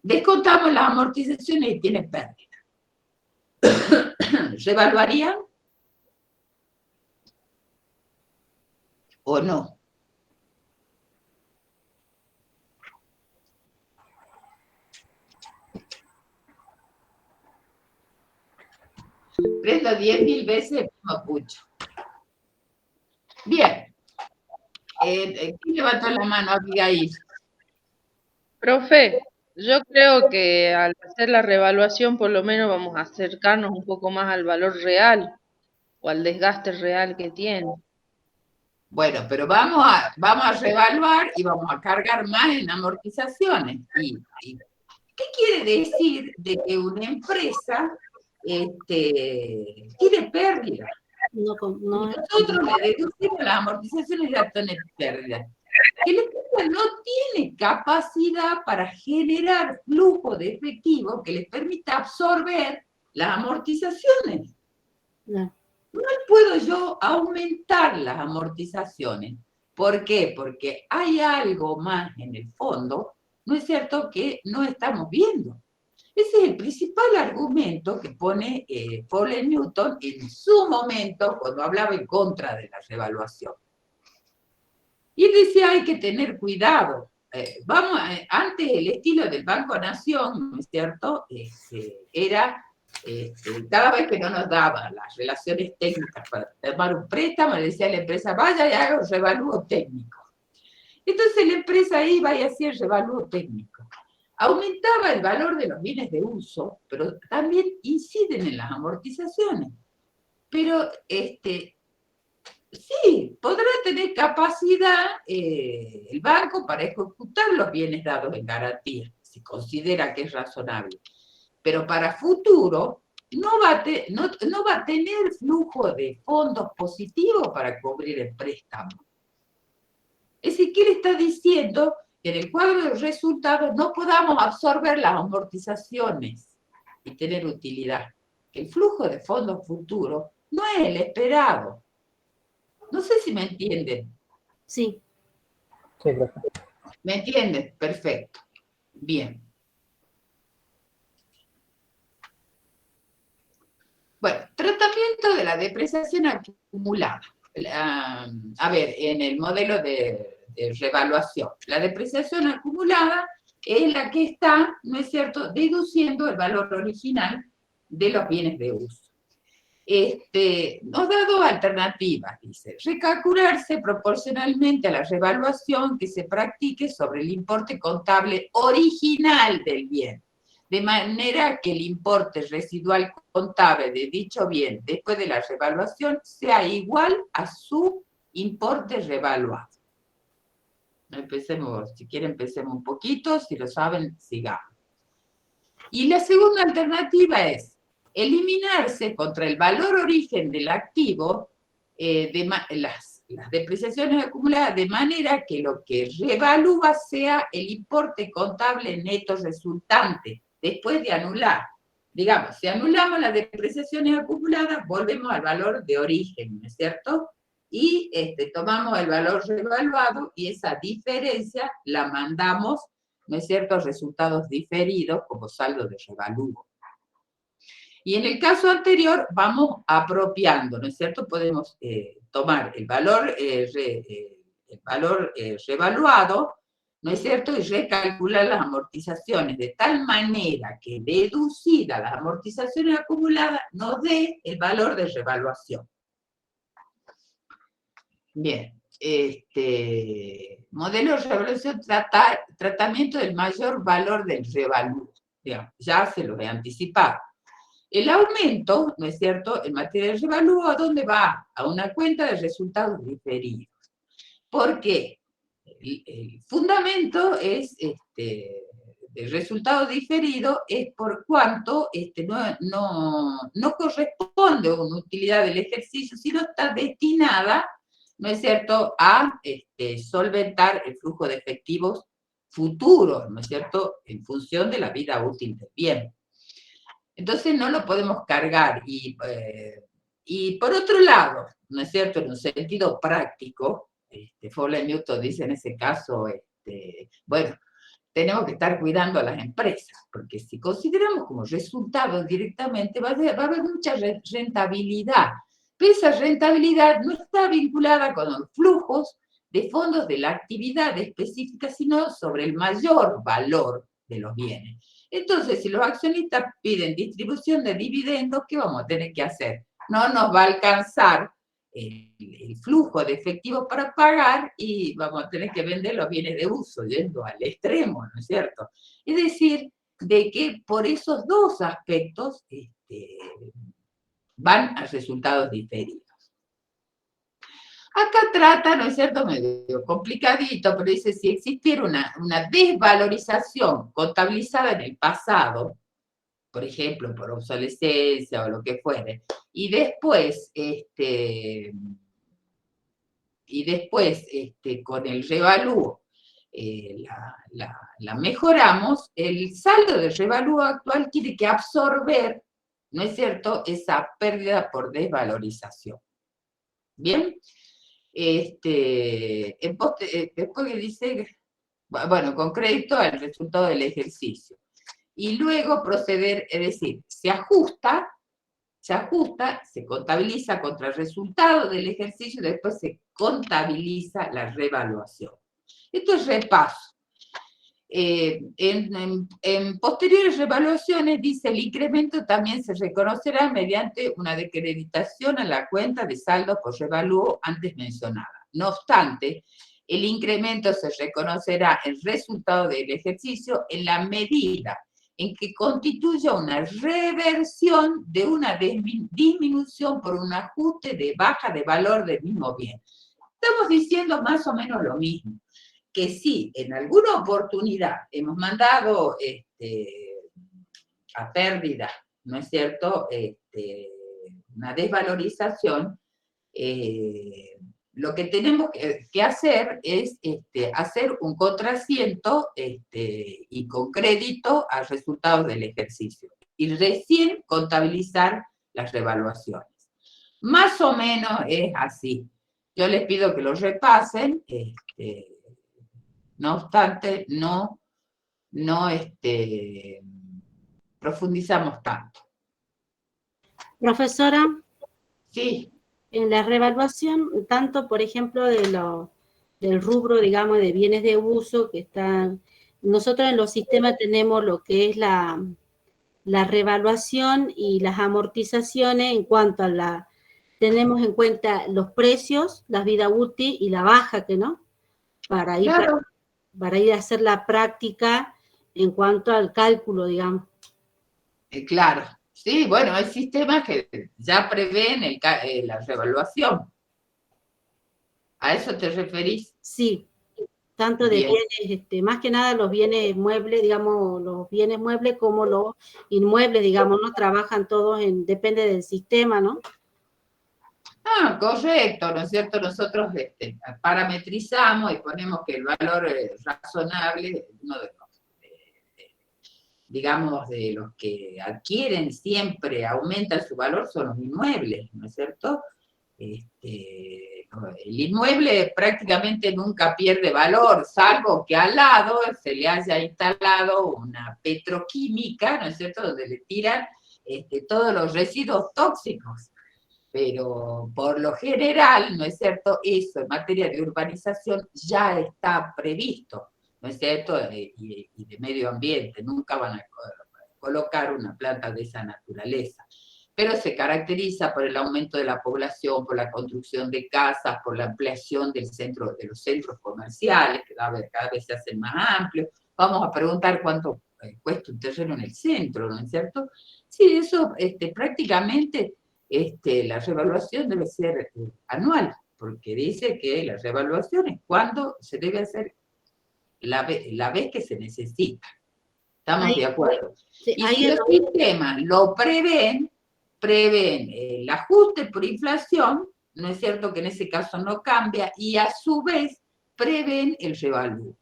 A: Descontamos las amortizaciones y tiene pérdida. ¿Revaluarían? ¿O no? Prendo 10.000 veces el mismo pucho. ¿Quién levantó la mano, Abigail?
D: Profe, yo creo que al hacer la reevaluación por lo menos vamos a acercarnos un poco más al valor real o al desgaste real que tiene.
A: Bueno, pero vamos a reevaluar y vamos a cargar más en amortizaciones. ¿Y qué quiere decir de que una empresa tiene pérdida? Nosotros le deducimos las amortizaciones y ya tiene pérdida. Que la empresa no tiene capacidad para generar flujo de efectivo que les permita absorber las amortizaciones. No puedo yo aumentar las amortizaciones. ¿Por qué? Porque hay algo más en el fondo, ¿no es cierto?, que no estamos viendo. Ese es el principal argumento que pone Paul Newton en su momento cuando hablaba en contra de la revaluación. Y él decía, hay que tener cuidado. Antes el estilo del Banco Nación, ¿no es cierto?, era, cada vez que no nos daban las relaciones técnicas para tomar un préstamo, le decía a la empresa, vaya y haga un revalúo técnico. Entonces la empresa iba y hacía el revalúo técnico. Aumentaba el valor de los bienes de uso, pero también inciden en las amortizaciones. Pero, sí, podrá tener capacidad el banco para ejecutar los bienes dados en garantía, si considera que es razonable. Pero para futuro no va a tener flujo de fondos positivos para cubrir el préstamo. Es decir, ¿qué le está diciendo? Que en el cuadro de resultados no podamos absorber las amortizaciones y tener utilidad. El flujo de fondos futuros no es el esperado. No sé si me entienden.
F: Sí.
E: Sí, profe.
A: ¿Me entienden? Perfecto. Bien. Bueno, tratamiento de la depreciación acumulada. A ver, en el modelo de revaluación, la depreciación acumulada es la que está, ¿no es cierto?, deduciendo el valor original de los bienes de uso. Nos da dos alternativas, dice, recalcularse proporcionalmente a la revaluación que se practique sobre el importe contable original del bien, de manera que el importe residual contable de dicho bien después de la revaluación sea igual a su importe revaluado. Empecemos, si quieren empecemos un poquito, si lo saben, sigamos. Y la segunda alternativa es eliminarse contra el valor origen del activo las depreciaciones acumuladas de manera que lo que revalúa sea el importe contable neto resultante después de anular. Digamos, si anulamos las depreciaciones acumuladas, volvemos al valor de origen, ¿no es cierto? Y tomamos el valor revaluado y esa diferencia la mandamos, ¿no es cierto?, resultados diferidos como saldo de revalúo. Y en el caso anterior vamos apropiando, ¿no es cierto? Podemos tomar el valor revaluado, ¿no es cierto?, y recalcular las amortizaciones de tal manera que deducida las amortizaciones acumuladas nos dé el valor de revaluación. Bien, modelo de revaluación, tratamiento del mayor valor del revalúo. Digamos, ya se lo he anticipado. El aumento, ¿no es cierto?, en materia de revalúo, ¿a dónde va? A una cuenta de resultados diferidos. ¿Por qué? El fundamento es, el resultado diferido es por cuanto no corresponde a una utilidad del ejercicio, sino está destinada, ¿no es cierto?, a solventar el flujo de efectivos futuros, ¿no es cierto?, en función de la vida útil del bien. Entonces no lo podemos cargar. Y por otro lado, ¿no es cierto?, en un sentido práctico, Paul Newton dice en ese caso, bueno, tenemos que estar cuidando a las empresas, porque si consideramos como resultado directamente, va a haber mucha rentabilidad. Pero esa rentabilidad no está vinculada con los flujos de fondos de la actividad específica, sino sobre el mayor valor de los bienes. Entonces, si los accionistas piden distribución de dividendos, ¿qué vamos a tener que hacer? No nos va a alcanzar el flujo de efectivo para pagar y vamos a tener que vender los bienes de uso, yendo al extremo, ¿no es cierto? Es decir, de que por esos dos aspectos van a resultados diferidos. Acá trata, ¿no es cierto?, medio complicadito, pero dice, si existiera una desvalorización contabilizada en el pasado, por ejemplo, por obsolescencia o lo que fuere, y después, con el revalúo la mejoramos, el saldo del revalúo actual tiene que absorber, ¿no es cierto?, esa pérdida por desvalorización. ¿Bien? Después que dice, bueno, con crédito al resultado del ejercicio. Y luego proceder, es decir, se ajusta, se contabiliza contra el resultado del ejercicio y después se contabiliza la revaluación. Esto es repaso. En posteriores revaluaciones, dice, el incremento también se reconocerá mediante una decreditación a la cuenta de saldo por revalúo antes mencionada. No obstante, el incremento se reconocerá el resultado del ejercicio en la medida en que constituya una reversión de una disminución por un ajuste de baja de valor del mismo bien. Estamos diciendo más o menos lo mismo, que si en alguna oportunidad hemos mandado a pérdida, ¿no es cierto?, una desvalorización, lo que tenemos que hacer es hacer un contrasiento y con crédito a resultados del ejercicio. Y recién contabilizar las revaluaciones. Más o menos es así. Yo les pido que lo repasen, no obstante, no profundizamos tanto.
F: Profesora.
A: Sí.
F: En la revaluación, tanto, por ejemplo, del rubro, digamos, de bienes de uso, que están, nosotros en los sistemas tenemos lo que es la revaluación y las amortizaciones en cuanto a tenemos en cuenta los precios, la vida útil y la baja, que no, para ir a hacer la práctica en cuanto al cálculo, digamos.
A: Claro. Sí, bueno, hay sistemas que ya prevén la revaluación. ¿A eso te referís?
F: Sí, tanto de bienes, más que nada los bienes muebles, digamos, los bienes muebles como los inmuebles, digamos, ¿no? Trabajan todos depende del sistema, ¿no?
A: Ah, correcto, ¿no es cierto? Nosotros parametrizamos y ponemos que el valor razonable, uno de los, digamos, de los que adquieren siempre aumenta su valor son los inmuebles, ¿no es cierto? El inmueble prácticamente nunca pierde valor, salvo que al lado se le haya instalado una petroquímica, ¿no es cierto?, donde le tiran todos los residuos tóxicos. Pero por lo general, ¿no es cierto?, eso en materia de urbanización ya está previsto, ¿no es cierto?, y de medio ambiente, nunca van a colocar una planta de esa naturaleza. Pero se caracteriza por el aumento de la población, por la construcción de casas, por la ampliación de los centros comerciales, que cada vez se hacen más amplios. Vamos a preguntar cuánto cuesta un terreno en el centro, ¿no es cierto? Sí, eso prácticamente la revaluación debe ser anual, porque dice que la revaluación es cuando se debe hacer la vez que se necesita. ¿Estamos de acuerdo? Sí, y si los sistemas lo prevén el ajuste por inflación, ¿no es cierto?, que en ese caso no cambia, y a su vez prevén el revalúo.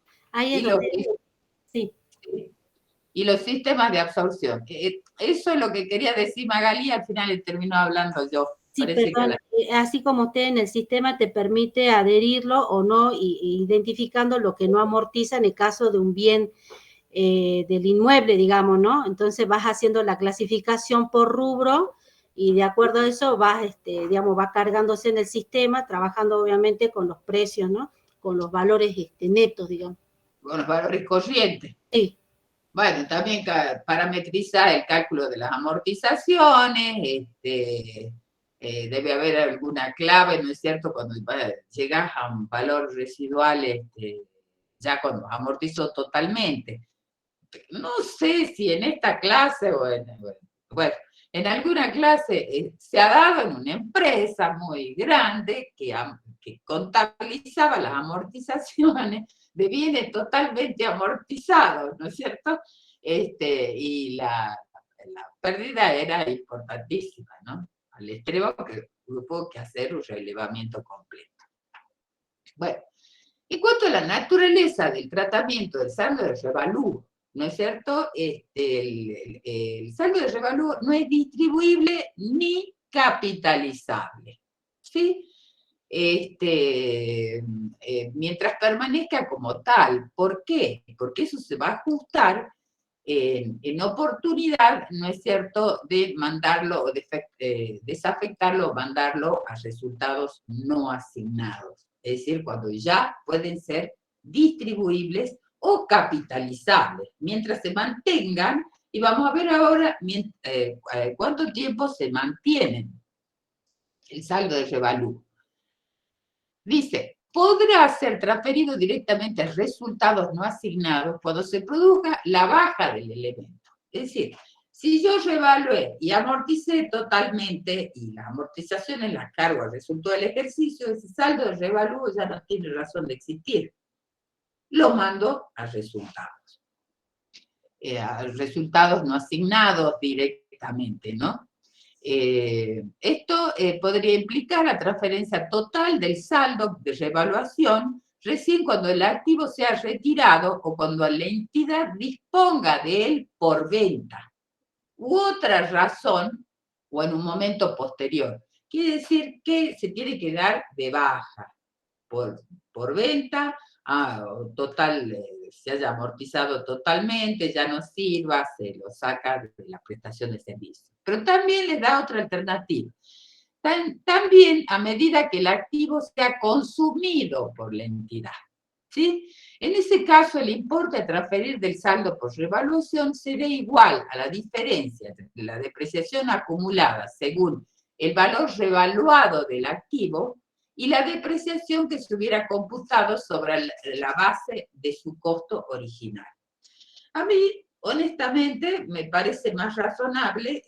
A: Y los sistemas de absorción. Eso es lo que quería decir Magalí, al final terminó hablando yo.
F: Sí, perdón, así como usted en el sistema te permite adherirlo o no, identificando lo que no amortiza en el caso de un bien del inmueble, digamos, ¿no? Entonces vas haciendo la clasificación por rubro y de acuerdo a eso vas, digamos, va cargándose en el sistema, trabajando obviamente con los precios, ¿no? Con los valores netos, digamos.
A: Con los valores corrientes.
F: Sí.
A: Bueno, también parametriza el cálculo de las amortizaciones, debe haber alguna clave, ¿no es cierto?, cuando llegas a un valor residual, ya cuando amortizó totalmente. No sé si en esta clase o bueno, en alguna clase se ha dado en una empresa muy grande que contabilizaba las amortizaciones de bienes totalmente amortizados, ¿no es cierto? Y la pérdida era importantísima, ¿no? Al extremo que hubo que hacer un relevamiento completo. Bueno, en cuanto a la naturaleza del tratamiento del saldo de revalúo, ¿no es cierto? El saldo de revalúo no es distribuible ni capitalizable, ¿sí? Mientras permanezca como tal. ¿Por qué? Porque eso se va a ajustar en oportunidad, ¿no es cierto?, de mandarlo o desafectarlo o mandarlo a resultados no asignados. Es decir, cuando ya pueden ser distribuibles o capitalizables, mientras se mantengan, y vamos a ver ahora cuánto tiempo se mantienen el saldo de revalúo. Dice, podrá ser transferido directamente a resultados no asignados cuando se produzca la baja del elemento. Es decir, si yo revalué y amorticé totalmente, y las amortizaciones las cargo al resultado del ejercicio, ese saldo de revalúo ya no tiene razón de existir. Lo mando a resultados no asignados directamente, ¿no? Esto podría implicar la transferencia total del saldo de revaluación recién cuando el activo sea retirado o cuando la entidad disponga de él por venta u otra razón o en un momento posterior. Quiere decir que se tiene que dar de baja por venta, total, se haya amortizado totalmente, ya no sirva, se lo saca de la prestación de servicio. Pero también les da otra alternativa. También a medida que el activo sea consumido por la entidad, ¿sí? En ese caso, el importe a transferir del saldo por revaluación será igual a la diferencia entre la depreciación acumulada según el valor revaluado del activo y la depreciación que se hubiera computado sobre la base de su costo original. A mí, honestamente, me parece más razonable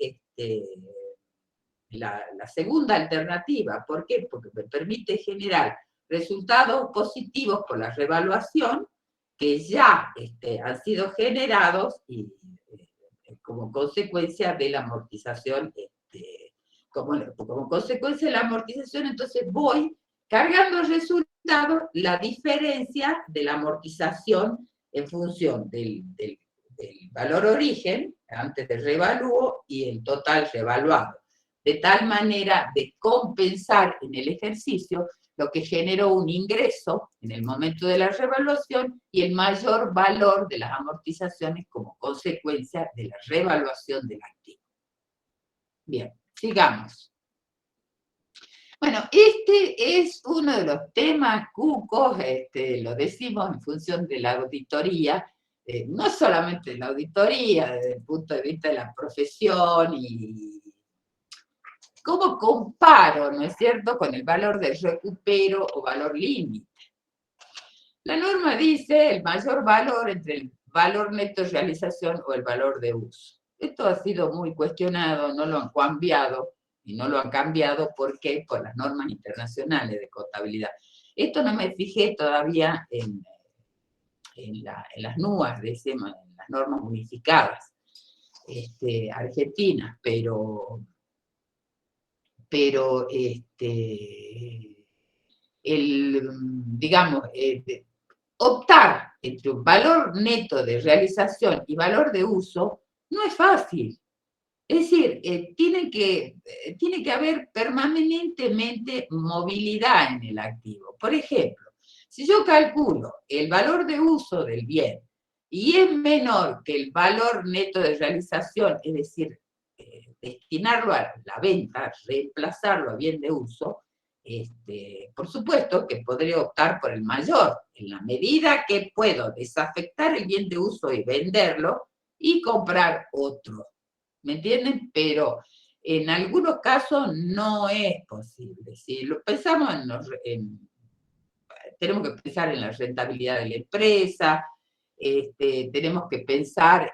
A: la segunda alternativa. ¿Por qué? Porque me permite generar resultados positivos por la revaluación que ya han sido generados y como consecuencia de la amortización. Como consecuencia de la amortización, entonces voy cargando el resultado, la diferencia de la amortización en función del valor origen, antes del revalúo, y el total revaluado. De tal manera de compensar en el ejercicio lo que generó un ingreso en el momento de la revaluación y el mayor valor de las amortizaciones como consecuencia de la revaluación del activo. Bien, sigamos. Bueno, este es uno de los temas cucos, lo decimos en función de la auditoría, no solamente la auditoría, desde el punto de vista de la profesión y cómo comparo, ¿no es cierto?, con el valor del recupero o valor límite. La norma dice el mayor valor entre el valor neto de realización o el valor de uso. Esto ha sido muy cuestionado, no lo han cambiado, y no lo han cambiado, ¿por qué? Por las normas internacionales de contabilidad. Esto no me fijé todavía en las NUAS, decimos, en las normas unificadas argentinas, pero digamos, optar entre un valor neto de realización y valor de uso no es fácil. Es decir, tiene que haber permanentemente movilidad en el activo. Por ejemplo, si yo calculo el valor de uso del bien y es menor que el valor neto de realización, es decir, destinarlo a la venta, reemplazarlo a bien de uso, por supuesto que podré optar por el mayor, en la medida que puedo desafectar el bien de uso y venderlo y comprar otro. ¿Me entienden? Pero En algunos casos no es posible. Si lo pensamos tenemos que pensar en la rentabilidad de la empresa, tenemos que pensar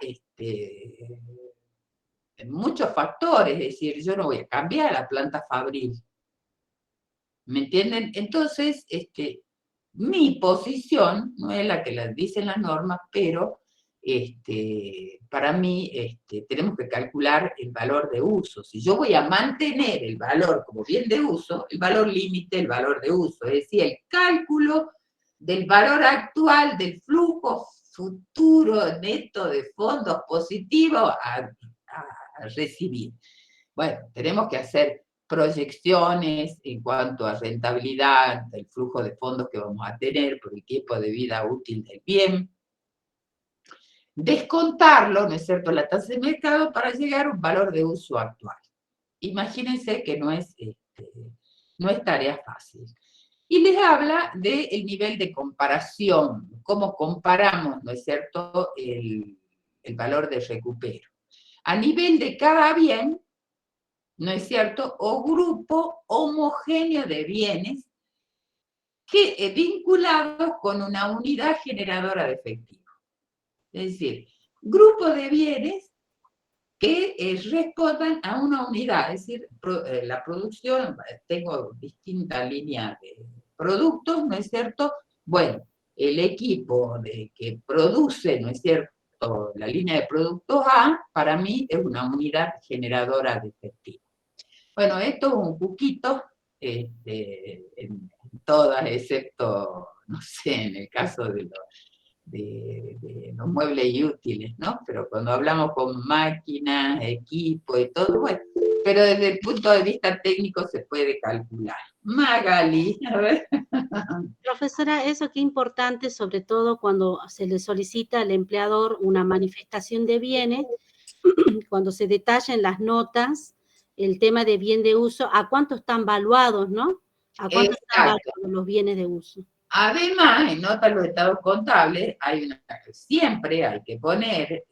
A: en muchos factores, es decir, yo no voy a cambiar la planta fabril. ¿Me entienden? Entonces, mi posición no es la que la dicen las normas, pero para mí tenemos que calcular el valor de uso. Si yo voy a mantener el valor como bien de uso, el valor límite, el valor de uso, es decir, el cálculo del valor actual del flujo futuro neto de fondos positivos a recibir. Bueno, tenemos que hacer proyecciones en cuanto a rentabilidad del flujo de fondos que vamos a tener por el tiempo de vida útil del bien, descontarlo, ¿no es cierto?, la tasa de mercado para llegar a un valor de uso actual. Imagínense que no es tarea fácil. Y les habla del nivel de comparación, cómo comparamos, ¿no es cierto?, el valor de recupero. A nivel de cada bien, ¿no es cierto?, o grupo homogéneo de bienes vinculados con una unidad generadora de efectivo. Es decir, grupo de bienes que respondan a una unidad, es decir, la producción, tengo distintas líneas de productos, ¿no es cierto? Bueno, el equipo que produce, ¿no es cierto?, la línea de productos A, para mí es una unidad generadora de efectivo. Bueno, esto es un poquito en todas, excepto, no sé, en el caso de los muebles y útiles, ¿no? Pero cuando hablamos con máquinas, equipo y todo, bueno, pero desde el punto de vista técnico se puede calcular. Magali, a ver.
F: Profesora, eso qué importante, sobre todo cuando se le solicita al empleador una manifestación de bienes, cuando se detallan las notas, el tema de bien de uso, ¿a cuánto están valuados, no? ¿A cuánto están valuados los bienes de uso?
A: Además, en nota de los estados contables, siempre hay que poner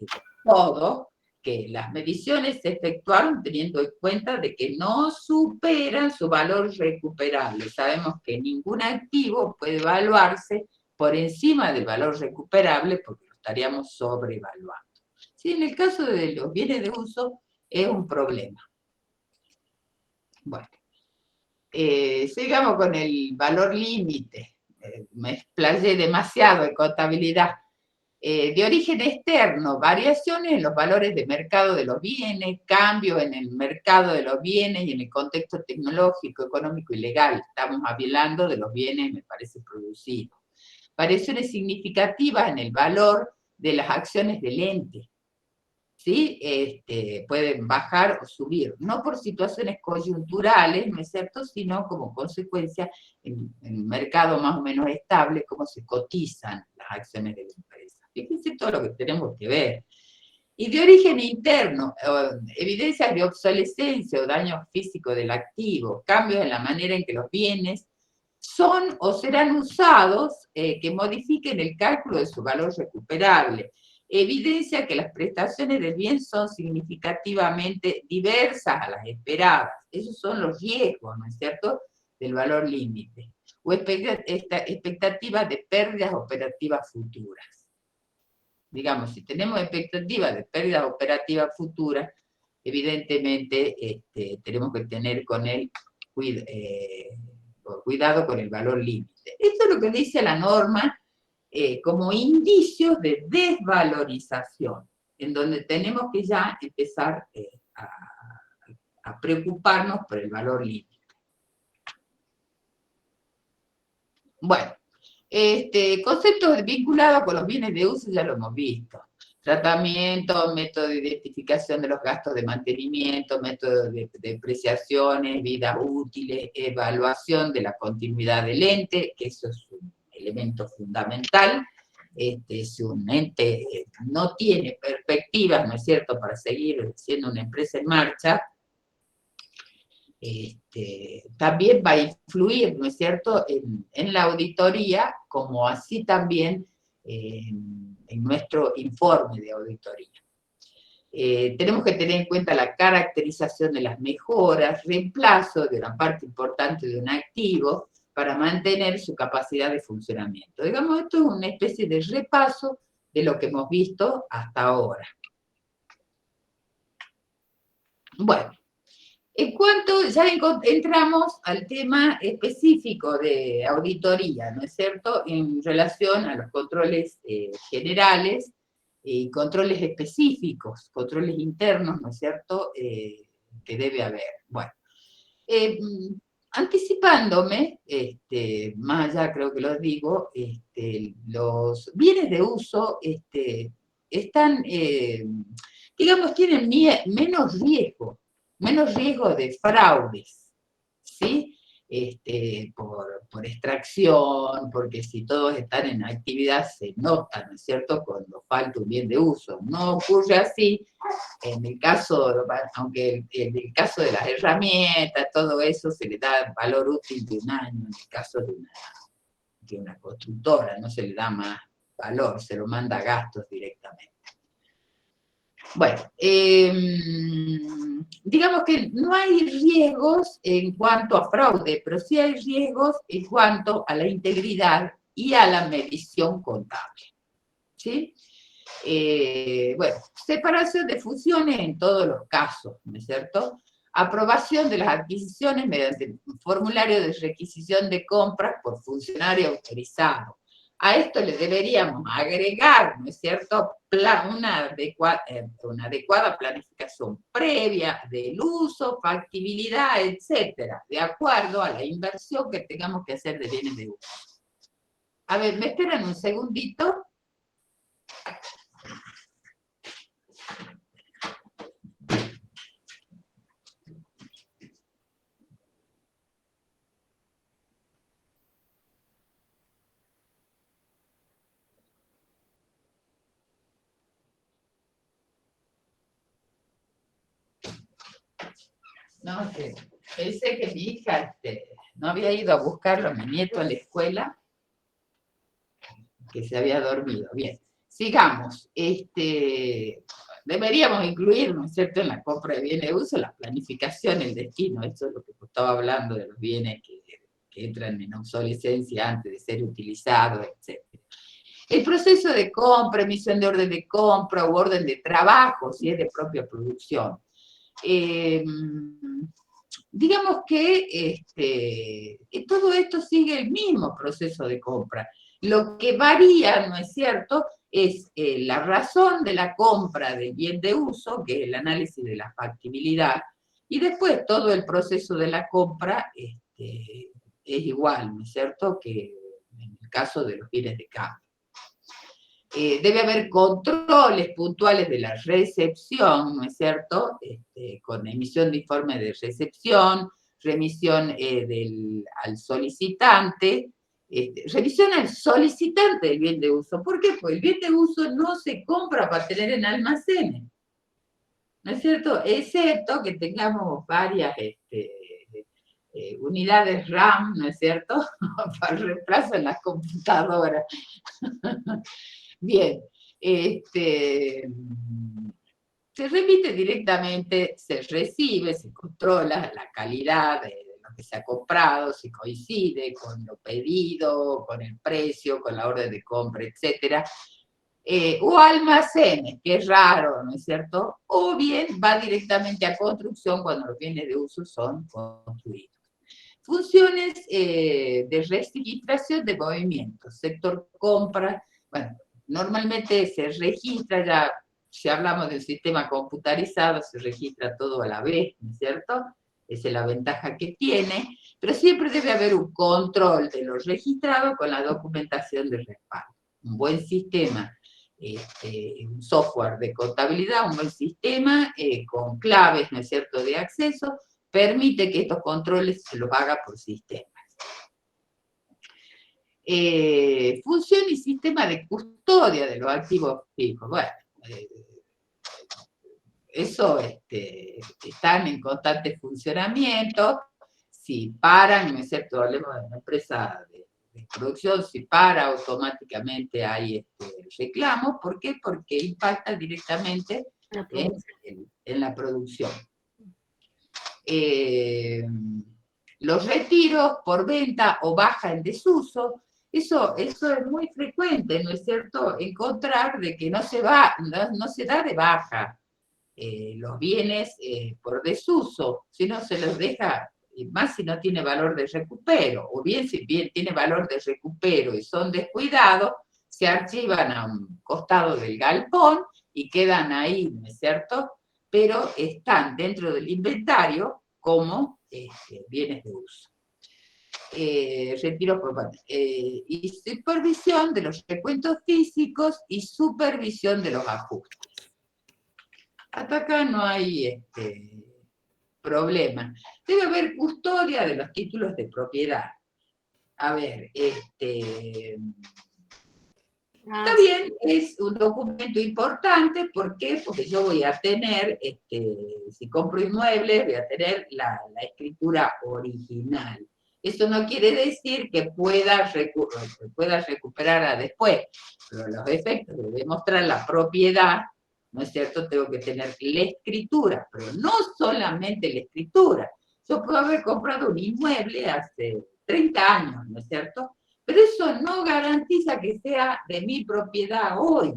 A: todo, que las mediciones se efectuaron teniendo en cuenta de que no superan su valor recuperable. Sabemos que ningún activo puede evaluarse por encima del valor recuperable porque lo estaríamos sobrevaluando. Sí, en el caso de los bienes de uso es un problema. Bueno, sigamos con el valor límite. Me explayé demasiado en contabilidad. De origen externo, variaciones en los valores de mercado de los bienes, cambio en el mercado de los bienes y en el contexto tecnológico, económico y legal. Estamos hablando de los bienes, me parece, producidos. Variaciones significativas en el valor de las acciones del ente. ¿Sí? Pueden bajar o subir, no por situaciones coyunturales, ¿no es cierto?, sino como consecuencia en un mercado más o menos estable, cómo se cotizan las acciones de la empresa. Fíjense todo lo que tenemos que ver. Y de origen interno, evidencias de obsolescencia o daño físico del activo, cambios en la manera en que los bienes son o serán usados que modifiquen el cálculo de su valor recuperable. Evidencia que las prestaciones del bien son significativamente diversas a las esperadas. Esos son los riesgos, ¿no es cierto?, del valor límite. O expectativas de pérdidas operativas futuras. Digamos, si tenemos expectativas de pérdidas operativas futuras, evidentemente tenemos que tener con él cuidado con el valor límite. Esto es lo que dice la norma como indicios de desvalorización, en donde tenemos que ya empezar a preocuparnos por el valor límite. Bueno, conceptos vinculados con los bienes de uso ya lo hemos visto. Tratamiento, método de identificación de los gastos de mantenimiento, método de depreciaciones, vidas útiles, evaluación de la continuidad del ente, que eso es un elemento fundamental. Si un ente no tiene perspectivas, ¿no es cierto?, para seguir siendo una empresa en marcha, también va a influir, ¿no es cierto?, en la auditoría, como así también en nuestro informe de auditoría. Tenemos que tener en cuenta la caracterización de las mejoras, reemplazo de una parte importante de un activo para mantener su capacidad de funcionamiento. Digamos, esto es una especie de repaso de lo que hemos visto hasta ahora. Bueno, en cuanto ya entramos al tema específico de auditoría, ¿no es cierto?, en relación a los controles generales y controles específicos, controles internos, ¿no es cierto?, que debe haber. Bueno, anticipándome, más allá creo que lo digo, los bienes de uso están, digamos, tienen menos riesgo de fraudes, ¿sí? Por extracción, porque si todos están en actividad se nota, ¿no es cierto?, cuando falta un bien de uso. No ocurre así en el caso, aunque en el caso de las herramientas, todo eso se le da valor útil de un año, en el caso de una constructora, no se le da más valor, se lo manda a gastos directamente. Bueno, digamos que no hay riesgos en cuanto a fraude, pero sí hay riesgos en cuanto a la integridad y a la medición contable, ¿sí? Bueno, separación de funciones en todos los casos, ¿no es cierto? Aprobación de las adquisiciones mediante un formulario de requisición de compras por funcionario autorizado. A esto le deberíamos agregar, ¿no es cierto?, una adecuada planificación previa del uso, factibilidad, etcétera, de acuerdo a la inversión que tengamos que hacer de bienes de uso. A ver, ¿me esperan un segundito? No, que pensé que mi hija no había ido a buscarlo a mi nieto a la escuela, que se había dormido. Bien, sigamos. Deberíamos incluir, ¿no es cierto?, en la compra de bienes de uso, la planificación, el destino. Eso es lo que estaba hablando de los bienes que entran en obsolescencia antes de ser utilizados, etc. El proceso de compra, emisión de orden de compra u orden de trabajo, si es de propia producción. Digamos que todo esto sigue el mismo proceso de compra. Lo que varía, ¿no es cierto?, es la razón de la compra del bien de uso, que es el análisis de la factibilidad, y después todo el proceso de la compra es igual, ¿no es cierto?, que en el caso de los bienes de cambio. Debe haber controles puntuales de la recepción, ¿no es cierto?, con emisión de informe de recepción, remisión al solicitante, revisión al solicitante del bien de uso. ¿Por qué? Pues el bien de uso no se compra para tener en almacenes, ¿no es cierto?, excepto que tengamos varias unidades RAM, ¿no es cierto?, para el reemplazo en las computadoras. Bien, se remite directamente, se recibe, se controla la calidad de lo que se ha comprado, si coincide con lo pedido, con el precio, con la orden de compra, etc. O almacenes, que es raro, ¿no es cierto? O bien va directamente a construcción cuando los bienes de uso son construidos. Funciones de registración de movimientos, sector compra, bueno, normalmente se registra ya, si hablamos del sistema computarizado, se registra todo a la vez, ¿no es cierto? Esa es la ventaja que tiene, pero siempre debe haber un control de lo registrado con la documentación de respaldo. Un buen sistema, un software de contabilidad, un buen sistema con claves, ¿no es cierto?, de acceso, permite que estos controles se los haga por sistemas. Función y sistema de custodia de los activos fijos. Bueno, eso están en constante funcionamiento. Si paran, ¿no es cierto?, hablemos de una empresa de producción, si para automáticamente hay reclamos. ¿Por qué? Porque impacta directamente en la producción. Los retiros por venta o baja en desuso, eso es muy frecuente, ¿no es cierto? Encontrar de que no se da de baja los bienes por desuso, sino se los deja, más si no tiene valor de recupero, o bien si bien tiene valor de recupero y son descuidados, se archivan a un costado del galpón y quedan ahí, ¿no es cierto? Pero están dentro del inventario como bienes de uso. Retiro por y supervisión de los recuentos físicos y supervisión de los ajustes. Hasta acá no hay problema. Debe haber custodia de los títulos de propiedad. A ver, está bien, es un documento importante. ¿Por qué? Porque yo voy a tener, si compro inmuebles, voy a tener la escritura original. Eso no quiere decir que pueda recuperarla después, pero los efectos de demostrar la propiedad, ¿no es cierto? Tengo que tener la escritura, pero no solamente la escritura. Yo puedo haber comprado un inmueble hace 30 años, ¿no es cierto? Pero eso no garantiza que sea de mi propiedad hoy.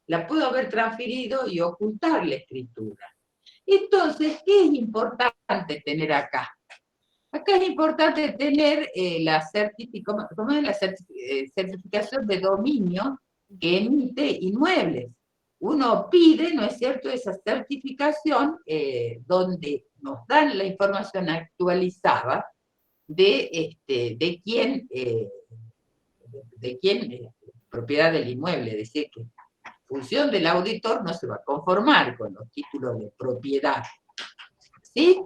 A: La puedo haber transferido y ocultar la escritura. Entonces, ¿qué es importante tener acá? Acá es importante tener la certificación de dominio que emite Inmuebles. Uno pide, ¿no es cierto?, esa certificación donde nos dan la información actualizada de quién propiedad del inmueble. Es decir, que en función del auditor no se va a conformar con los títulos de propiedad. ¿Sí?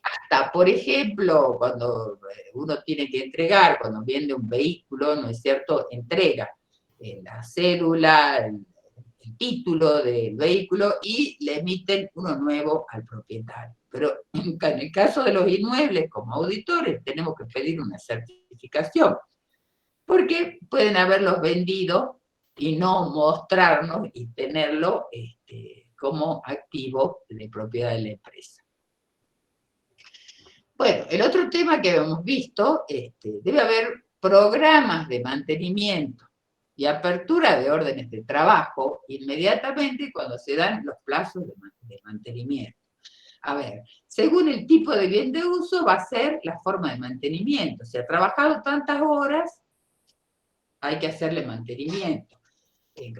A: Hasta, por ejemplo, cuando uno tiene que entregar, cuando vende un vehículo, ¿no es cierto?, entrega la cédula, el título del vehículo y le emiten uno nuevo al propietario. Pero en el caso de los inmuebles, como auditores, tenemos que pedir una certificación, porque pueden haberlos vendido y no mostrarnos y tenerlo como activo de propiedad de la empresa. Bueno, el otro tema que hemos visto, debe haber programas de mantenimiento y apertura de órdenes de trabajo inmediatamente cuando se dan los plazos de mantenimiento. A ver, según el tipo de bien de uso va a ser la forma de mantenimiento. Si ha trabajado tantas horas, hay que hacerle mantenimiento.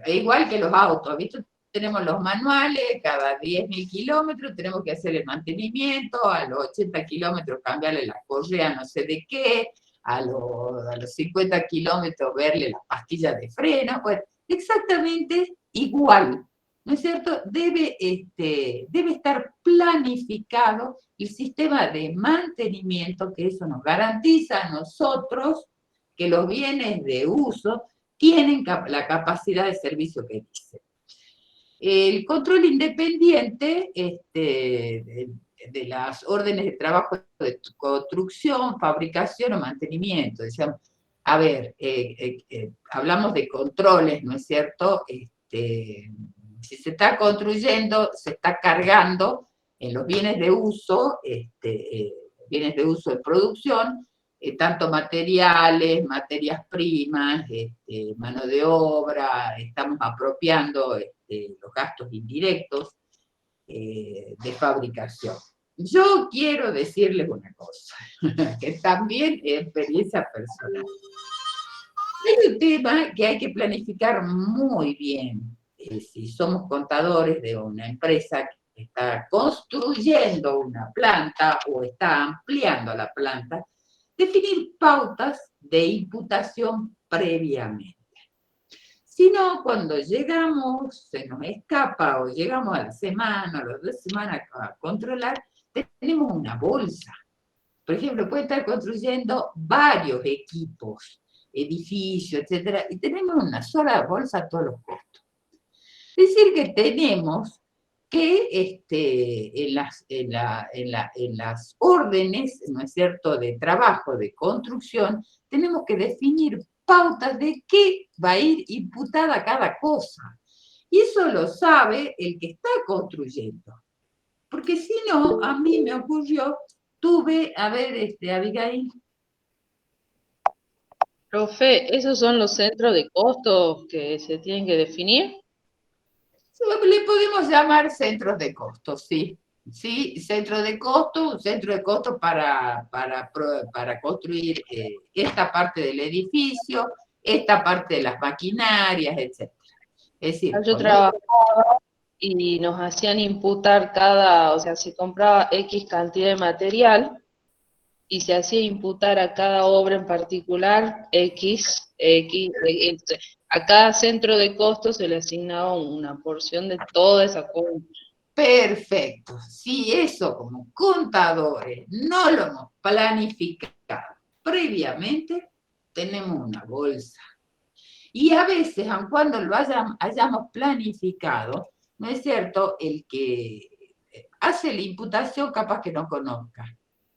A: Igual que los autos, ¿viste? Tenemos los manuales, cada 10.000 kilómetros tenemos que hacer el mantenimiento, a los 80 kilómetros cambiarle la correa no sé de qué, a los 50 kilómetros verle las pastillas de freno, pues exactamente igual, ¿no es cierto? Debe estar planificado el sistema de mantenimiento, que eso nos garantiza a nosotros que los bienes de uso tienen la capacidad de servicio que dice. El control independiente de las órdenes de trabajo de construcción, fabricación o mantenimiento. Decíamos, a ver, hablamos de controles, ¿no es cierto? Si se está construyendo, se está cargando en los bienes de uso, bienes de uso de producción, tanto materiales, materias primas, mano de obra, estamos apropiando los gastos indirectos de fabricación. Yo quiero decirles una cosa, que también es experiencia personal. Hay un tema que hay que planificar muy bien. Si somos contadores de una empresa que está construyendo una planta o está ampliando la planta, definir pautas de imputación previamente. Si no, cuando llegamos, se nos escapa o llegamos a la semana, a las 2 semanas a controlar, tenemos una bolsa. Por ejemplo, puede estar construyendo varios equipos, edificios, etcétera, y tenemos una sola bolsa a todos los costos. Es decir, que tenemos que en las órdenes, ¿no es cierto?, de trabajo, de construcción, tenemos que definir pautas de qué va a ir imputada cada cosa. Y eso lo sabe el que está construyendo. Porque si no, a mí me ocurrió, Abigail.
D: Profe, ¿esos son los centros de costos que se tienen que definir?
A: Le podemos llamar centros de costos, sí. Sí, centro de costo, un centro de costo para construir esta parte del edificio, esta parte de las maquinarias, etc. Es decir,
D: Yo trabajaba y nos hacían imputar o sea, se compraba X cantidad de material y se hacía imputar a cada obra en particular X, a cada centro de costos se le asignaba una porción de toda esa compra.
A: Perfecto. Si eso como contadores no lo hemos planificado previamente, tenemos una bolsa. Y a veces, aun cuando lo hayamos planificado, ¿no es cierto? El que hace la imputación capaz que no conozca.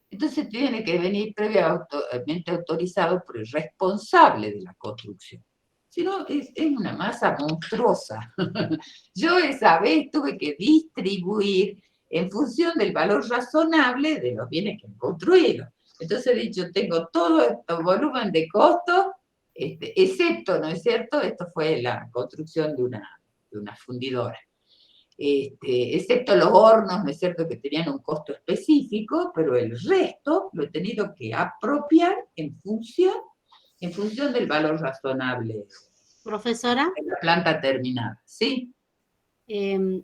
A: Entonces tiene que venir previamente autorizado por el responsable de la construcción. Si no, es una masa monstruosa. Yo esa vez tuve que distribuir en función del valor razonable de los bienes que he construido. Entonces he dicho, tengo todo este volumen de costos, excepto, ¿no es cierto? Esto fue la construcción de una fundidora. Excepto los hornos, ¿no es cierto?, que tenían un costo específico, pero el resto lo he tenido que apropiar en función del valor razonable.
F: Profesora.
A: De la planta terminada, ¿sí?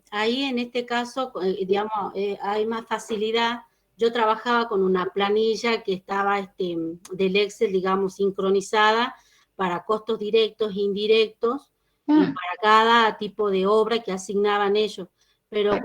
F: Ahí en este caso, digamos, hay más facilidad. Yo trabajaba con una planilla que estaba del Excel, digamos, sincronizada para costos directos e indirectos, y para cada tipo de obra que asignaban ellos. Pero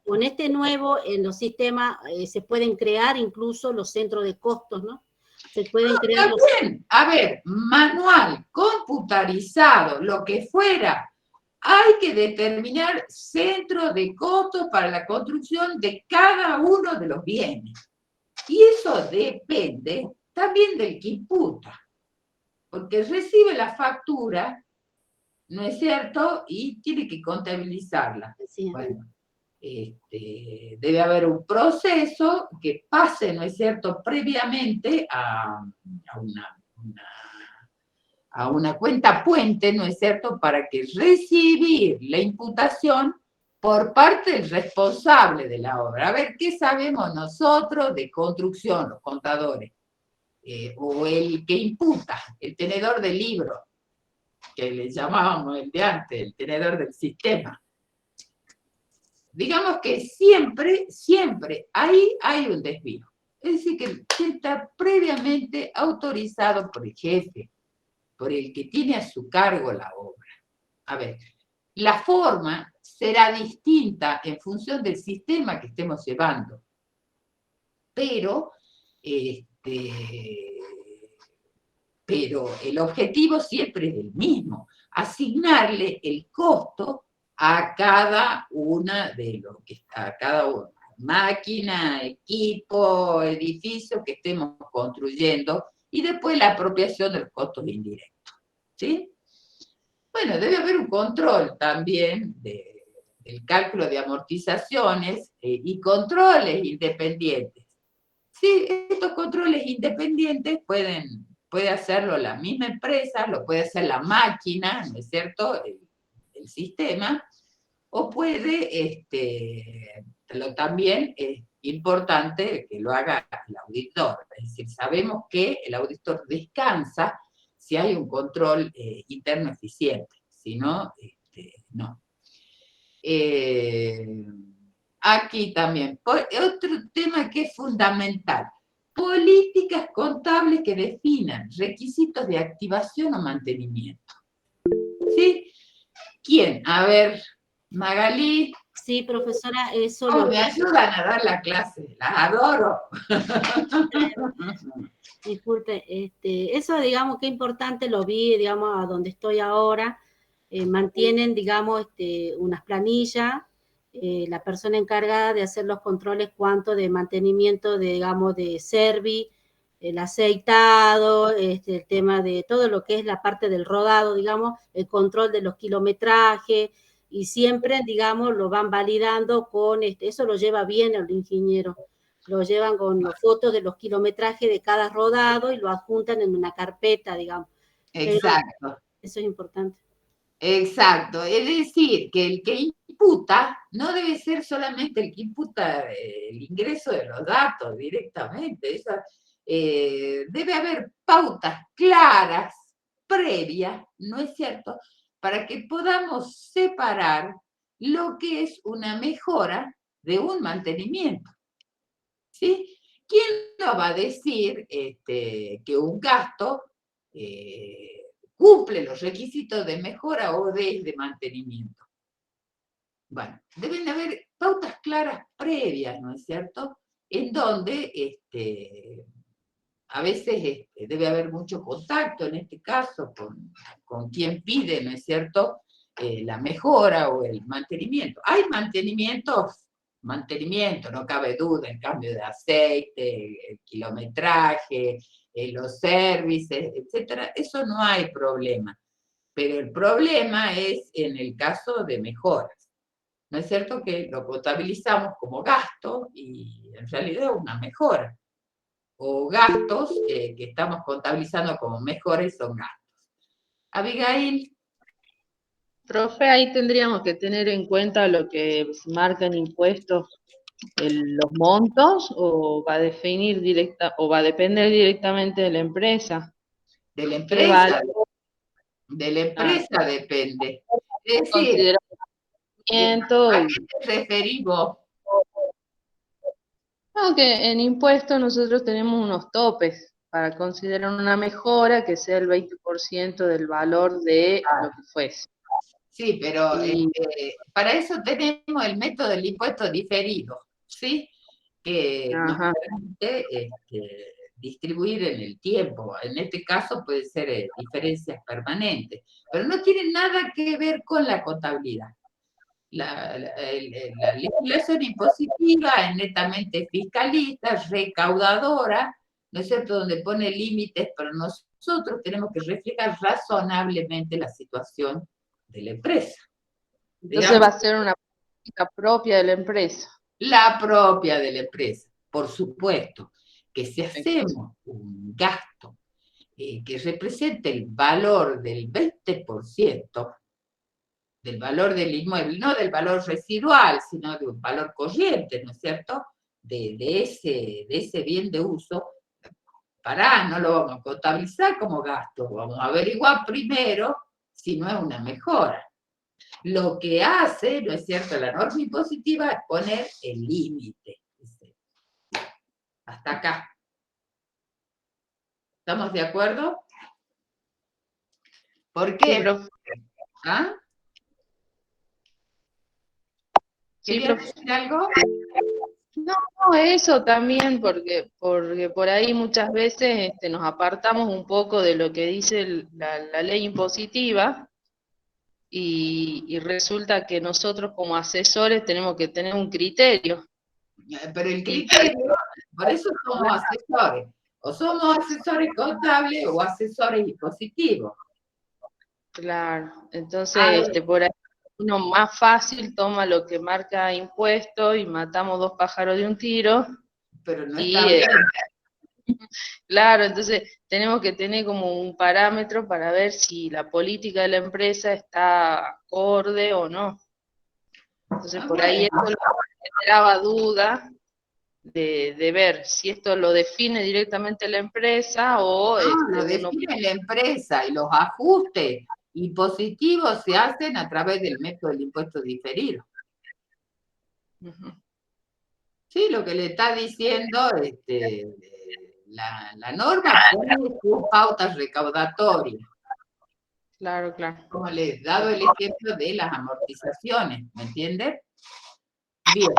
F: con este nuevo, en los sistemas se pueden crear incluso los centros de costos, ¿no? Se pueden crear los...
A: Bien. A ver, manual, computarizado, lo que fuera, hay que determinar centro de costos para la construcción de cada uno de los bienes. Y eso depende también del que imputa, porque recibe la factura, ¿no es cierto? Y tiene que contabilizarla.
F: Sí.
A: Bueno, debe haber un proceso que pase, ¿no es cierto?, previamente a una cuenta puente, ¿no es cierto?, para que recibir la imputación por parte del responsable de la obra. A ver, ¿qué sabemos nosotros de construcción, los contadores? O el que imputa, el tenedor del libro, que le llamábamos el de antes, el tenedor del sistema. Digamos que siempre ahí hay un desvío. Es decir, que está previamente autorizado por el jefe, por el que tiene a su cargo la obra. A ver, la forma será distinta en función del sistema que estemos llevando, pero el objetivo siempre es el mismo, asignarle el costo a cada una de lo que está, a cada una, máquina, equipo, edificio que estemos construyendo, y después la apropiación de los costos indirectos, ¿sí? Bueno, debe haber un control también del cálculo de amortizaciones y controles independientes. Sí, estos controles independientes puede hacerlo la misma empresa, lo puede hacer la máquina, ¿no es cierto?, el sistema, o puede, también es importante que lo haga el auditor. Es decir, sabemos que el auditor descansa si hay un control interno eficiente, si no, no. Aquí también, otro tema que es fundamental, políticas contables que definan requisitos de activación o mantenimiento. ¿Sí? ¿Quién? A ver, Magalí.
F: Sí, profesora, eso...
A: Oh, me ayudan a dar la clase, las adoro.
F: Disculpe, eso digamos que importante, lo vi, digamos, a donde estoy ahora, mantienen, digamos, unas planillas, la persona encargada de hacer los controles cuanto de mantenimiento, digamos, de servi, el aceitado, el tema de todo lo que es la parte del rodado, digamos, el control de los kilometrajes, y siempre, digamos, lo van validando con, eso lo lleva bien el ingeniero, lo llevan con las fotos de los kilometrajes de cada rodado y lo adjuntan en una carpeta, digamos.
A: Exacto.
F: Pero eso es importante.
A: Exacto, es decir, que el que imputa no debe ser solamente el que imputa el ingreso de los datos directamente, debe haber pautas claras, previas, ¿no es cierto?, para que podamos separar lo que es una mejora de un mantenimiento, ¿sí? ¿Quién no va a decir que un gasto cumple los requisitos de mejora o de mantenimiento? Bueno, deben haber pautas claras previas, ¿no es cierto?, en donde a veces debe haber mucho contacto, en este caso, con quien pide, ¿no es cierto?, la mejora o el mantenimiento. Hay mantenimiento, no cabe duda, el cambio de aceite, el kilometraje, los servicios, etcétera, eso no hay problema. Pero el problema es en el caso de mejoras. ¿No es cierto que lo contabilizamos como gasto y en realidad es una mejora? O gastos que estamos contabilizando como mejoras son gastos. Abigail.
D: Profe, ahí tendríamos que tener en cuenta lo que se marca en impuestos, los montos, o va a definir o va a depender directamente de la empresa.
A: De la empresa. De la empresa depende. Es decir, ¿a qué te referís vos?
D: No, que en impuestos nosotros tenemos unos topes para considerar una mejora que sea el 20% del valor de lo que fuese.
A: Sí, pero para eso tenemos el método del impuesto diferido, ¿sí? Que nos permite distribuir en el tiempo. En este caso puede ser diferencias permanentes, pero no tiene nada que ver con la contabilidad. La legislación impositiva es netamente fiscalista, recaudadora, ¿no es cierto?, donde pone límites, pero nosotros tenemos que reflejar razonablemente la situación de la empresa.
D: Entonces, digamos, va a ser una política propia de la empresa.
A: La propia de la empresa, por supuesto, que si hacemos un gasto que represente el valor del 20%, del valor del inmueble, no del valor residual, sino de un valor corriente, ¿no es cierto?, de ese bien de uso, no lo vamos a contabilizar como gasto, vamos a averiguar primero si no es una mejora. Lo que hace, ¿no es cierto?, la norma impositiva es poner el límite. Hasta acá. ¿Estamos de acuerdo? ¿Por qué? ¿Ah? ¿Querías decir algo?
D: No, eso también, porque por ahí muchas veces nos apartamos un poco de lo que dice la ley impositiva y resulta que nosotros como asesores tenemos que tener un criterio.
A: Pero el criterio, por eso somos asesores. O somos asesores contables o asesores impositivos.
D: Claro, entonces por ahí uno más fácil toma lo que marca impuesto y matamos dos pájaros de un tiro.
A: Pero no está bien.
D: Claro, entonces tenemos que tener como un parámetro para ver si la política de la empresa está acorde o no. Entonces por ahí esto generaba duda de ver si esto lo define directamente la empresa o...
A: lo define la empresa y los ajustes impositivos se hacen a través del método del impuesto diferido. Sí, lo que le está diciendo la norma pone sus pautas recaudatorias.
D: Claro, claro.
A: Como les he dado el ejemplo de las amortizaciones, ¿me entiendes? Bien.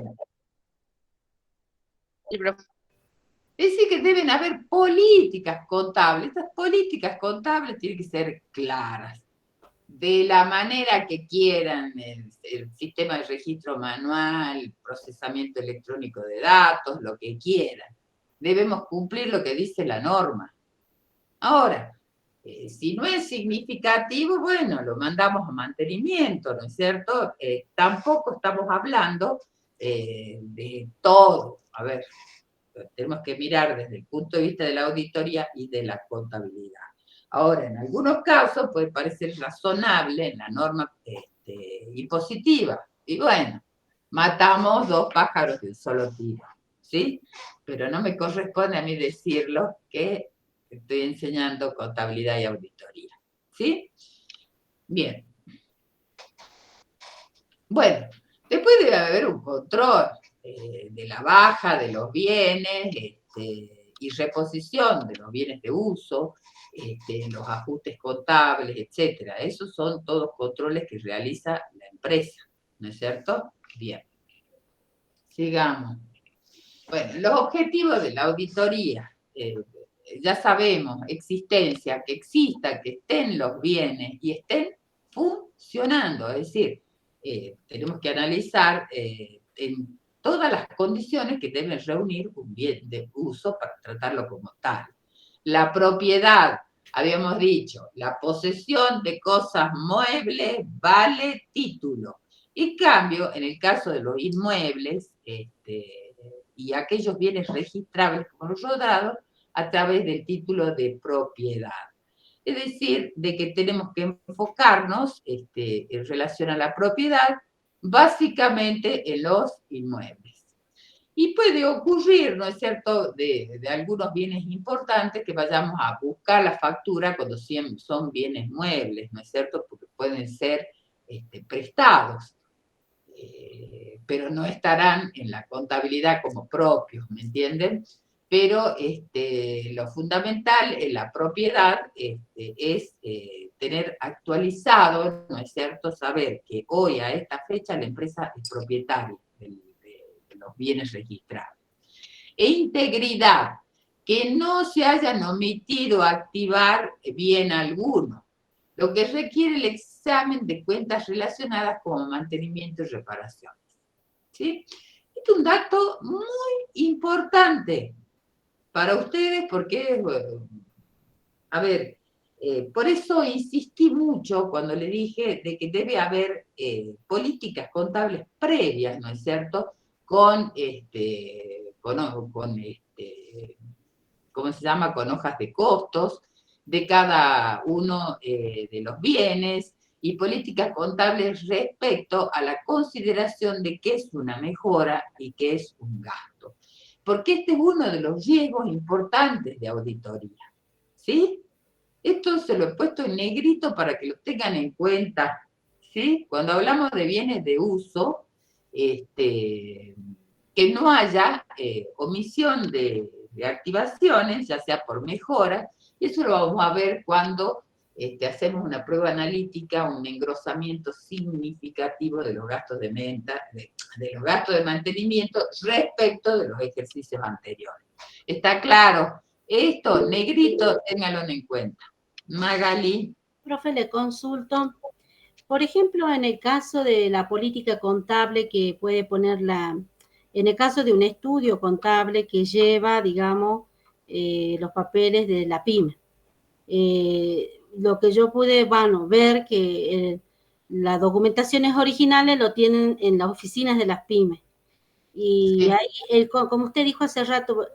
D: Sí, pero...
A: Es decir, que deben haber políticas contables. Estas políticas contables tienen que ser claras. De la manera que quieran, el sistema de registro manual, procesamiento electrónico de datos, lo que quieran. Debemos cumplir lo que dice la norma. Ahora, Si no es significativo, bueno, lo mandamos a mantenimiento, ¿no es cierto? Tampoco estamos hablando de todo. A ver, tenemos que mirar desde el punto de vista de la auditoría y de la contabilidad. Ahora, en algunos casos puede parecer razonable en la norma impositiva. Y bueno, matamos 2 pájaros de un solo tiro, ¿sí? Pero no me corresponde a mí decirlo que estoy enseñando contabilidad y auditoría, ¿sí? Bien. Bueno, después debe haber un control de la baja de los bienes y reposición de los bienes de uso, los ajustes contables, etcétera. Esos son todos controles que realiza la empresa, ¿no es cierto? Bien. Sigamos. Bueno, los objetivos de la auditoría. Ya sabemos, existencia, que exista, que estén los bienes y estén funcionando, es decir, tenemos que analizar en todas las condiciones que deben reunir un bien de uso para tratarlo como tal. La propiedad, habíamos dicho, la posesión de cosas muebles vale título. En cambio, en el caso de los inmuebles y aquellos bienes registrables como los rodados, a través del título de propiedad. Es decir, de que tenemos que enfocarnos en relación a la propiedad, básicamente en los inmuebles. Y puede ocurrir, ¿no es cierto?, de algunos bienes importantes que vayamos a buscar la factura cuando son bienes muebles, ¿no es cierto?, porque pueden ser prestados, pero no estarán en la contabilidad como propios, ¿me entienden? Pero lo fundamental en la propiedad es tener actualizado, ¿no es cierto?, saber que hoy a esta fecha la empresa es propietaria de los bienes registrados. E integridad, que no se hayan omitido activar bien alguno, lo que requiere el examen de cuentas relacionadas como mantenimiento y reparaciones. ¿Sí? Este es un dato muy importante para ustedes porque, a ver, por eso insistí mucho cuando le dije de que debe haber políticas contables previas, ¿no es cierto?, con ¿cómo se llama?, con hojas de costos de cada uno de los bienes y políticas contables respecto a la consideración de qué es una mejora y qué es un gasto. Porque este es uno de los riesgos importantes de auditoría, ¿sí? Esto se lo he puesto en negrito para que lo tengan en cuenta, ¿sí? Cuando hablamos de bienes de uso, que no haya omisión de activaciones, ya sea por mejora, y eso lo vamos a ver cuando hacemos una prueba analítica, un engrosamiento significativo de los gastos de venta, de los gastos de mantenimiento respecto de los ejercicios anteriores. ¿Está claro? Esto, negrito, ténganlo en cuenta. Magali.
F: Profe, le consulto. Por ejemplo, en el caso de la política contable que puede ponerla, en el caso de un estudio contable que lleva, digamos, los papeles de la pyme. Lo que yo pude, ver que las documentaciones originales lo tienen en las oficinas de las pymes. Y ahí, como usted dijo hace rato,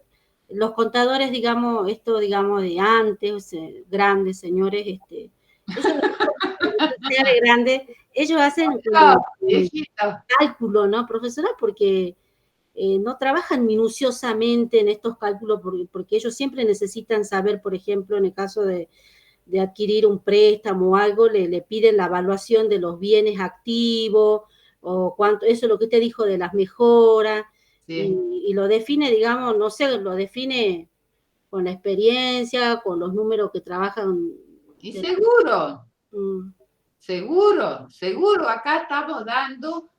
F: los contadores, digamos, de antes, grandes señores, ellos hacen cálculo, ¿no, profesora? Porque no trabajan minuciosamente en estos cálculos porque ellos siempre necesitan saber, por ejemplo, en el caso de adquirir un préstamo o algo, le piden la evaluación de los bienes activos o cuánto, eso es lo que usted dijo de las mejoras, sí. y lo define, digamos, no sé, lo define con la experiencia, con los números que trabajan.
A: Y seguro, seguro, acá estamos dando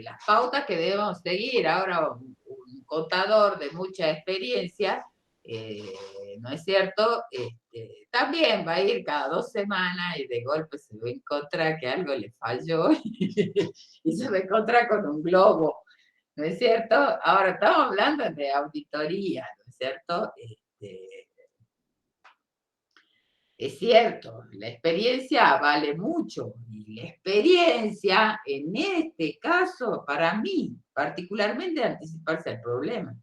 A: las pautas que debemos seguir. Ahora un contador de mucha experiencia, ¿no es cierto?, también va a ir cada 2 semanas y de golpe se va a encontrar que algo le falló y se va a encontrar con un globo, ¿no es cierto? Ahora estamos hablando de auditoría, ¿no es cierto? Es cierto, la experiencia vale mucho, y la experiencia, en este caso, para mí, particularmente, anticiparse al problema.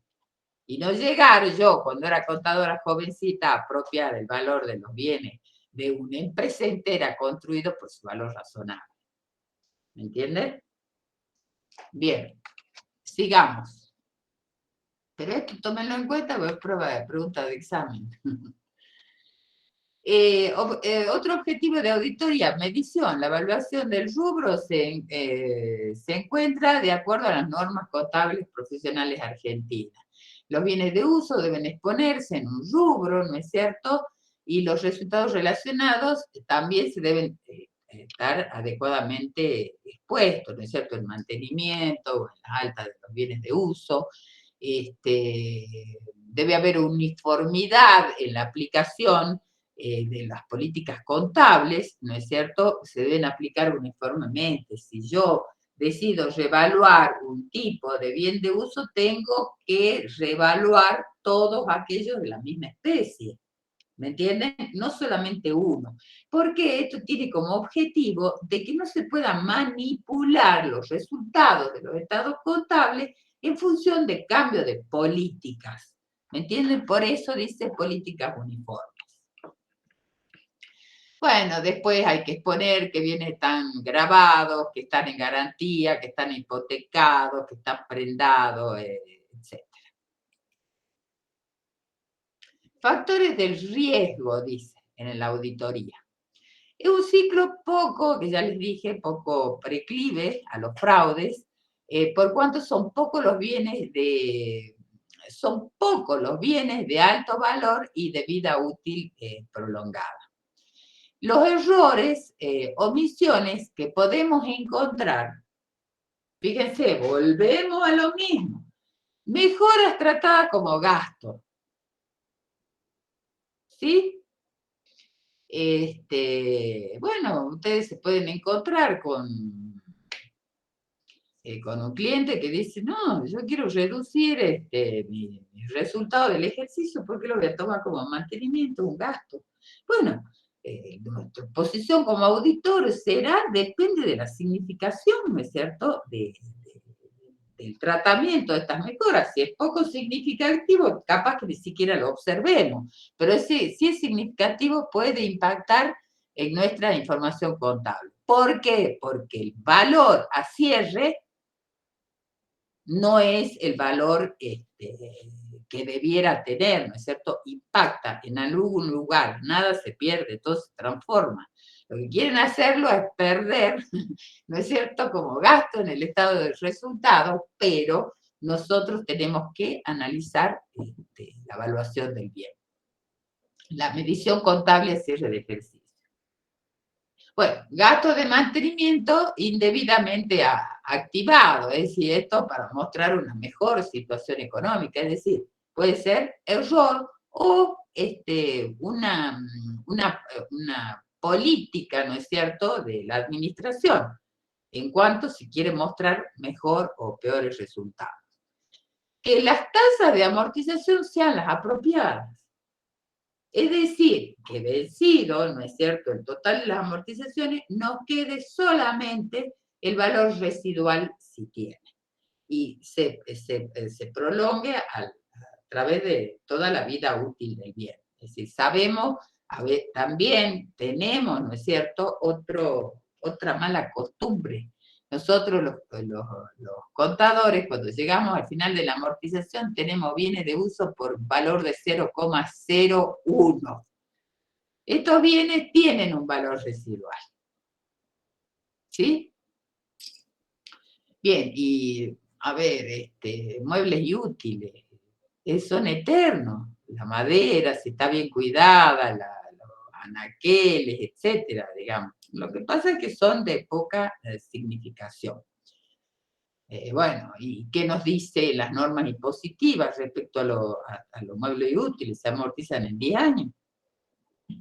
A: Y no llegar yo, cuando era contadora jovencita, a apropiar el valor de los bienes de una empresa entera construido por su valor razonable. ¿Me entienden? Bien, sigamos. Pero esto tómenlo en cuenta, porque es pregunta de examen. Otro objetivo de auditoría, medición. La evaluación del rubro se encuentra de acuerdo a las normas contables profesionales argentinas. Los bienes de uso deben exponerse en un rubro, ¿no es cierto? Y los resultados relacionados también se deben estar adecuadamente expuestos, ¿no es cierto? El mantenimiento o la alta de los bienes de uso. Debe haber uniformidad en la aplicación de las políticas contables, ¿no es cierto? Se deben aplicar uniformemente. Si yo decido revaluar un tipo de bien de uso, tengo que revaluar todos aquellos de la misma especie. ¿Me entienden? No solamente uno. Porque esto tiene como objetivo de que no se puedan manipular los resultados de los estados contables en función de cambio de políticas. ¿Me entienden? Por eso dice políticas uniformes. Bueno, después hay que exponer que bienes están grabados, que están en garantía, que están hipotecados, que están prendados, etc. Factores del riesgo, dice en la auditoría. Es un ciclo poco, que ya les dije, poco preclive a los fraudes, por cuanto son pocos los bienes de alto valor y de vida útil prolongada. Los errores, omisiones que podemos encontrar, fíjense, volvemos a lo mismo. Mejoras tratadas como gasto. ¿Sí? Bueno, ustedes se pueden encontrar con un cliente que dice, no, yo quiero reducir mi resultado del ejercicio porque lo voy a tomar como mantenimiento, un gasto. Bueno, nuestra posición como auditor depende de la significación, ¿no es cierto?, del tratamiento de estas mejoras. Si es poco significativo, capaz que ni siquiera lo observemos, pero si es significativo puede impactar en nuestra información contable. ¿Por qué? Porque el valor a cierre no es el valor que debiera tener, ¿no es cierto? Impacta en algún lugar, nada se pierde, todo se transforma. Lo que quieren hacerlo es perder, ¿no es cierto?, como gasto en el estado del resultado, pero nosotros tenemos que analizar la evaluación del bien. La medición contable a cierre de ejercicio. Bueno, gasto de mantenimiento indebidamente activado, es decir, esto para mostrar una mejor situación económica, es decir, puede ser error o una política, ¿no es cierto?, de la administración, en cuanto si quiere mostrar mejor o peores resultados. Que las tasas de amortización sean las apropiadas. Es decir, que vencido, ¿no es cierto?, el total de las amortizaciones, nos quede solamente el valor residual si tiene. Y se prolongue a través de toda la vida útil del bien. Es decir, sabemos, también tenemos, ¿no es cierto?, otra mala costumbre. Nosotros los contadores, cuando llegamos al final de la amortización, tenemos bienes de uso por valor de 0,01. Estos bienes tienen un valor residual. ¿Sí? Bien, y a ver, muebles y útiles, son eternos. La madera, si está bien cuidada, los anaqueles, etcétera, digamos. Lo que pasa es que son de poca significación. Bueno, ¿y qué nos dice las normas impositivas respecto a los muebles y útiles? Se amortizan en 10 años.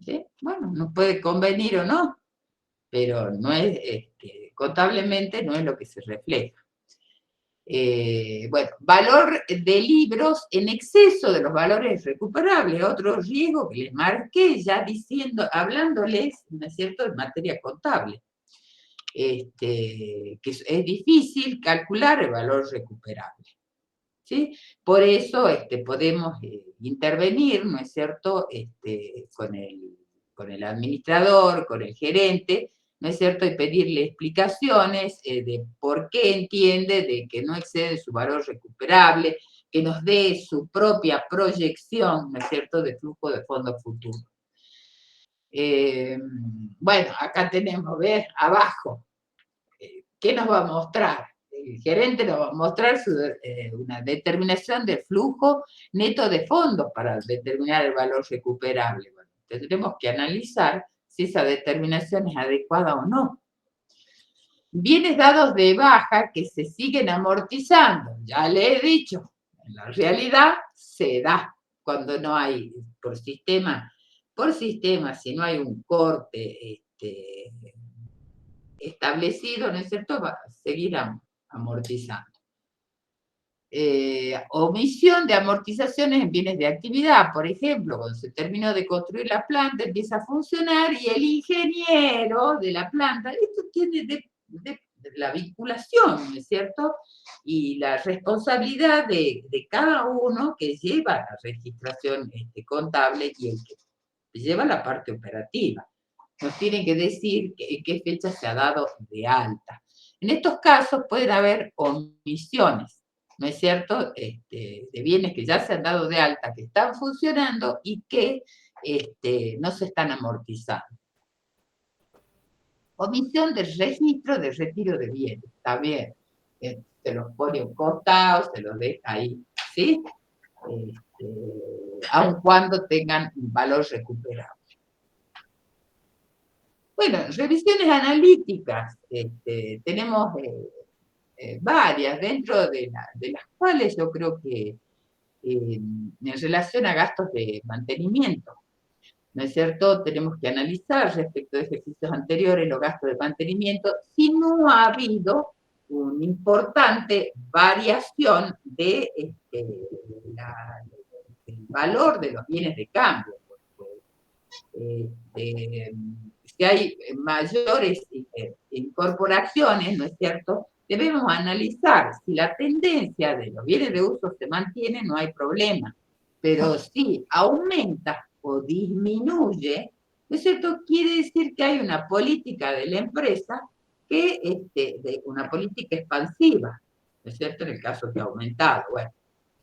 A: ¿Sí? Bueno, nos puede convenir o no, pero no es, contablemente no es lo que se refleja. Bueno, valor de libros en exceso de los valores recuperables, otro riesgo que les marqué ya hablándoles, ¿no es cierto?, en materia contable. Que es difícil calcular el valor recuperable, ¿sí? Por eso podemos intervenir, ¿no es cierto?, con el administrador, con el gerente, ¿no es cierto?, y pedirle explicaciones de por qué entiende de que no excede su valor recuperable, que nos dé su propia proyección, ¿no es cierto?, de flujo de fondos futuros. Bueno, acá tenemos, ¿ves? Abajo, ¿qué nos va a mostrar? El gerente nos va a mostrar una determinación de flujo neto de fondos para determinar el valor recuperable. Bueno, tendremos que analizar si esa determinación es adecuada o no. Bienes dados de baja que se siguen amortizando, ya le he dicho, en la realidad se da cuando no hay, por sistema, si no hay un corte establecido, ¿no es cierto?, va a seguir amortizando. Omisión de amortizaciones en bienes de actividad, por ejemplo, cuando se terminó de construir la planta, empieza a funcionar y el ingeniero de la planta, esto tiene de la vinculación, ¿no es cierto?, y la responsabilidad de cada uno que lleva la registración contable y el que lleva la parte operativa. Nos tienen que decir en qué fecha se ha dado de alta. En estos casos pueden haber omisiones, ¿no es cierto?, de bienes que ya se han dado de alta, que están funcionando y que no se están amortizando. Omisión del registro de retiro de bienes, también. Se los pone un costado, se los deja ahí, ¿sí? Aun cuando tengan un valor recuperable. Bueno, revisiones analíticas, tenemos varias, dentro de las cuales yo creo que en relación a gastos de mantenimiento, ¿no es cierto?, tenemos que analizar respecto de ejercicios anteriores los gastos de mantenimiento si no ha habido una importante variación del valor de los bienes de cambio. Si hay mayores incorporaciones, ¿no es cierto?, debemos analizar si la tendencia de los bienes de uso se mantiene, no hay problema, pero si aumenta o disminuye, ¿no es cierto?, quiere decir que hay una política de la empresa una política expansiva, ¿no es cierto?, en el caso que ha aumentado. Bueno,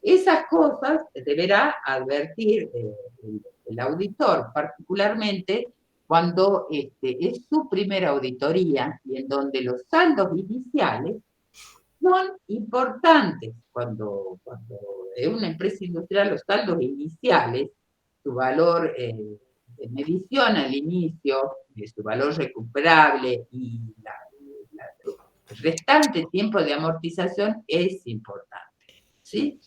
A: esas cosas deberá advertir el auditor, particularmente cuando es su primera auditoría y en donde los saldos iniciales son importantes. Cuando es una empresa industrial, los saldos iniciales, su valor de medición al inicio, de su valor recuperable y el restante tiempo de amortización es importante, ¿sí?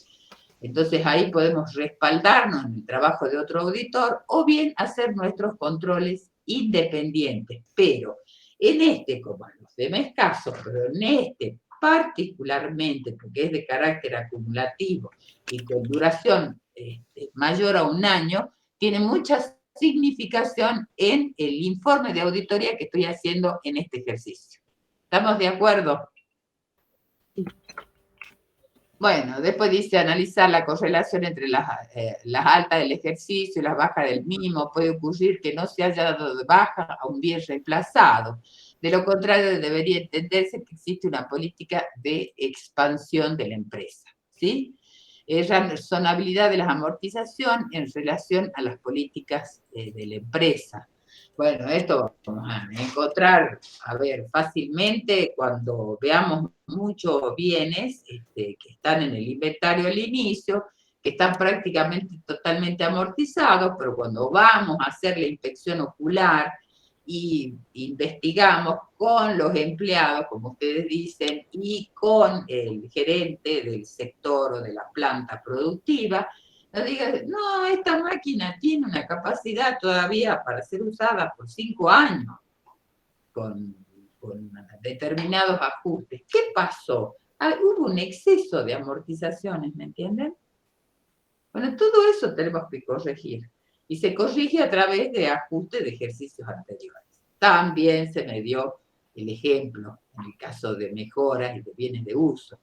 A: Entonces ahí podemos respaldarnos en el trabajo de otro auditor o bien hacer nuestros controles independientes. Pero en como en los demás casos, pero en particularmente, porque es de carácter acumulativo y con duración mayor a un año, tiene mucha significación en el informe de auditoría que estoy haciendo en este ejercicio. ¿Estamos de acuerdo? Bueno, después dice analizar la correlación entre las altas del ejercicio y las bajas del mismo. Puede ocurrir que no se haya dado de baja a un bien reemplazado. De lo contrario, debería entenderse que existe una política de expansión de la empresa, ¿sí? Es la razonabilidad de la amortización en relación a las políticas de la empresa. Bueno, esto vamos a encontrar, fácilmente cuando veamos muchos bienes que están en el inventario al inicio, que están prácticamente totalmente amortizados, pero cuando vamos a hacer la inspección ocular y investigamos con los empleados, como ustedes dicen, y con el gerente del sector o de la planta productiva, nos diga, no, esta máquina tiene una capacidad todavía para ser usada por 5 años, con determinados ajustes. ¿Qué pasó? hubo un exceso de amortizaciones, ¿me entienden? Bueno, todo eso tenemos que corregir. Y se corrige a través de ajustes de ejercicios anteriores. También se me dio el ejemplo, en el caso de mejoras y de bienes de uso.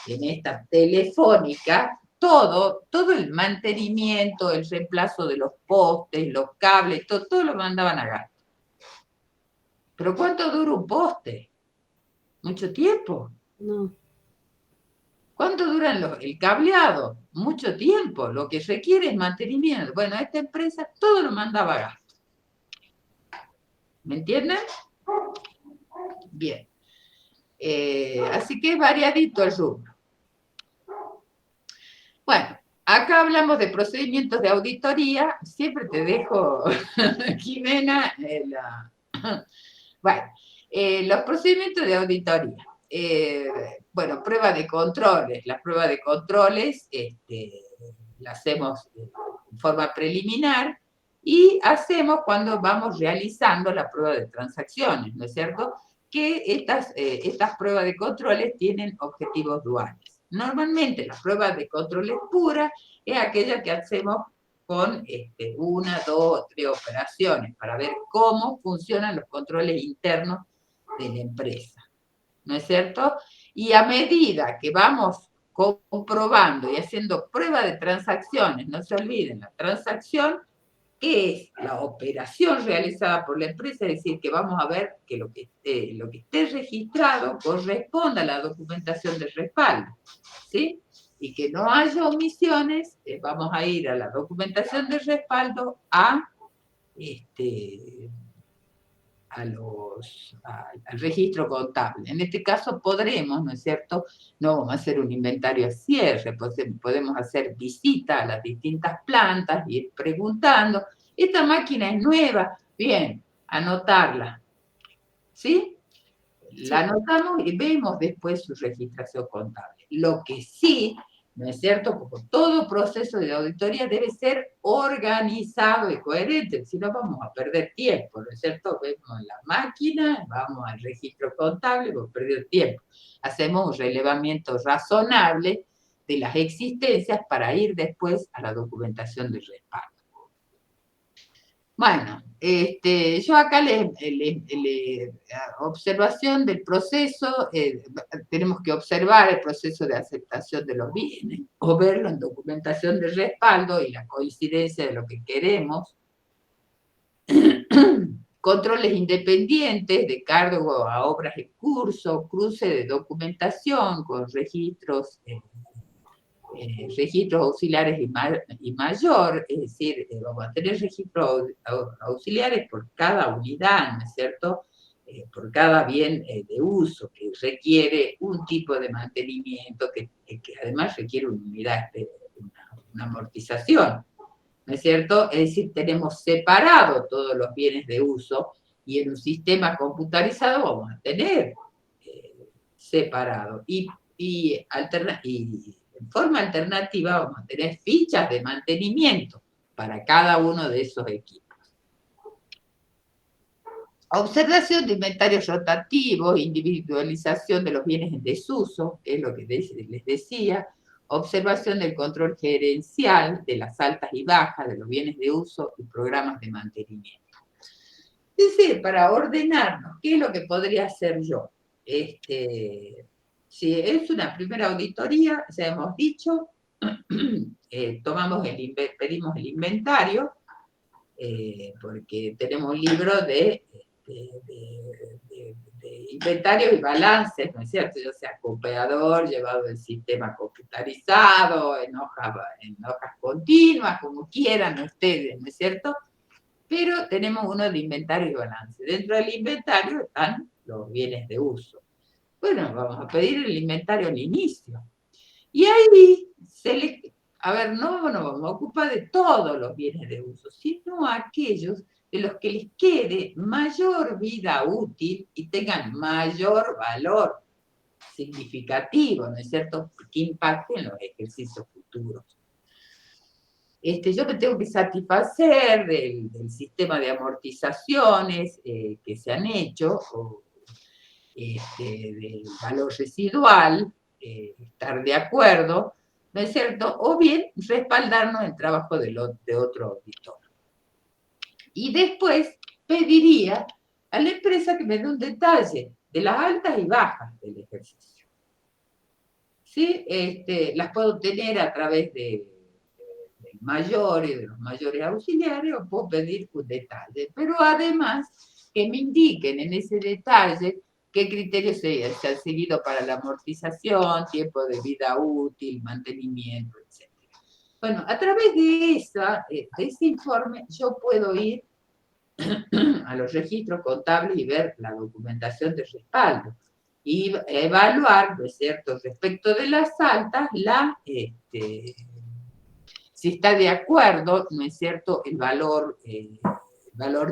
A: En esta telefónica, todo el mantenimiento, el reemplazo de los postes, los cables, todo lo mandaban a gasto. ¿Pero cuánto dura un poste? ¿Mucho tiempo?
F: No.
A: ¿Cuánto dura el cableado? Mucho tiempo. Lo que requiere es mantenimiento. Bueno, esta empresa todo lo mandaba a gasto. ¿Me entienden? Bien. Así que es variadito el rubro. Bueno, acá hablamos de procedimientos de auditoría. Siempre te dejo, Jimena, bueno, los procedimientos de auditoría. Bueno, prueba de controles. La prueba de controles la hacemos en forma preliminar y hacemos cuando vamos realizando la prueba de transacciones, ¿no es cierto? Que estas pruebas de controles tienen objetivos duales. Normalmente la prueba de controles pura es aquella que hacemos con 1, 2 o 3 operaciones para ver cómo funcionan los controles internos de la empresa, ¿no es cierto? Y a medida que vamos comprobando y haciendo prueba de transacciones, no se olviden, la transacción es la operación realizada por la empresa, es decir, que vamos a ver que lo que esté registrado corresponda a la documentación de respaldo, ¿sí? Y que no haya omisiones, vamos a ir a la documentación de respaldo al registro contable. En este caso podremos, ¿no es cierto? No vamos a hacer un inventario a cierre, podemos hacer visita a las distintas plantas, ir preguntando, esta máquina es nueva, bien, anotarla, ¿sí? La anotamos y vemos después su registración contable. Lo que sí, ¿no es cierto? Como todo proceso de auditoría debe ser organizado y coherente, si no vamos a perder tiempo, ¿no es cierto? Vemos la máquina, vamos al registro contable, vamos a perder tiempo. Hacemos un relevamiento razonable de las existencias para ir después a la documentación de respaldo. Bueno, yo acá observación del proceso, tenemos que observar el proceso de aceptación de los bienes, o verlo en documentación de respaldo y la coincidencia de lo que queremos. Controles independientes de cargo a obras en curso, cruce de documentación con registros auxiliares y mayor, es decir, vamos a tener registros auxiliares por cada unidad, ¿no es cierto? Por cada bien de uso que requiere un tipo de mantenimiento, que además requiere una unidad, una amortización, ¿no es cierto? Es decir, tenemos separado todos los bienes de uso y en un sistema computarizado vamos a tener separado. Y en forma alternativa vamos a tener fichas de mantenimiento para cada uno de esos equipos. Observación de inventarios rotativos, individualización de los bienes en desuso, que es lo que les decía, observación del control gerencial de las altas y bajas de los bienes de uso y programas de mantenimiento. Es decir, para ordenarnos, ¿qué es lo que podría hacer yo? Si es una primera auditoría, ya hemos dicho, pedimos el inventario, porque tenemos un libro de inventarios y balances, ¿no es cierto? Ya sea copiador, llevado en sistema computarizado, en hojas continuas, como quieran ustedes, ¿no es cierto? Pero tenemos uno de inventario y balance. Dentro del inventario están los bienes de uso. Bueno, vamos a pedir el inventario al inicio. Y ahí no nos vamos a ocupar de todos los bienes de uso, sino aquellos de los que les quede mayor vida útil y tengan mayor valor significativo, ¿no es cierto?, que impacten los ejercicios futuros. Yo me tengo que satisfacer del sistema de amortizaciones que se han hecho, del valor residual, estar de acuerdo, ¿no es cierto? O bien respaldarnos el trabajo de otro auditor. Y después pediría a la empresa que me dé un detalle de las altas y bajas del ejercicio. ¿Sí? Las puedo tener a través del mayor y de los mayores auxiliares, o puedo pedir un detalle. Pero además, que me indiquen en ese detalle qué criterios se han seguido para la amortización, tiempo de vida útil, mantenimiento, etc. Bueno, a través de ese informe yo puedo ir a los registros contables y ver la documentación de respaldo y evaluar, ¿no es cierto?, respecto de las altas, si está de acuerdo, ¿no es cierto?, el valor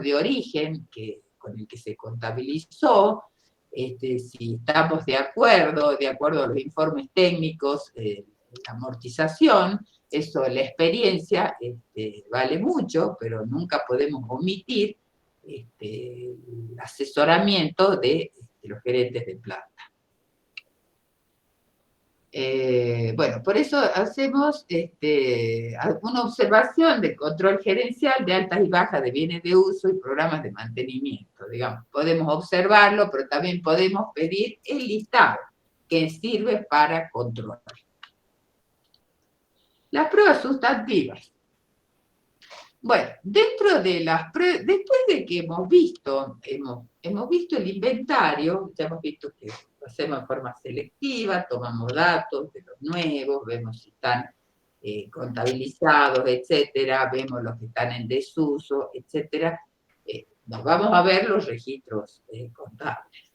A: de origen con el que se contabilizó, si estamos de acuerdo a los informes técnicos, la amortización. Eso, la experiencia vale mucho, pero nunca podemos omitir el asesoramiento de los gerentes de planta. Bueno, por eso hacemos una observación de control gerencial de altas y bajas de bienes de uso y programas de mantenimiento. Digamos, podemos observarlo, pero también podemos pedir el listado que sirve para controlar. Las pruebas sustantivas. Bueno, dentro de las pruebas, después de que hemos visto el inventario, ya hemos visto que lo hacemos de forma selectiva, tomamos datos de los nuevos, vemos si están contabilizados, etcétera, vemos los que están en desuso, etcétera. Nos vamos a ver los registros contables.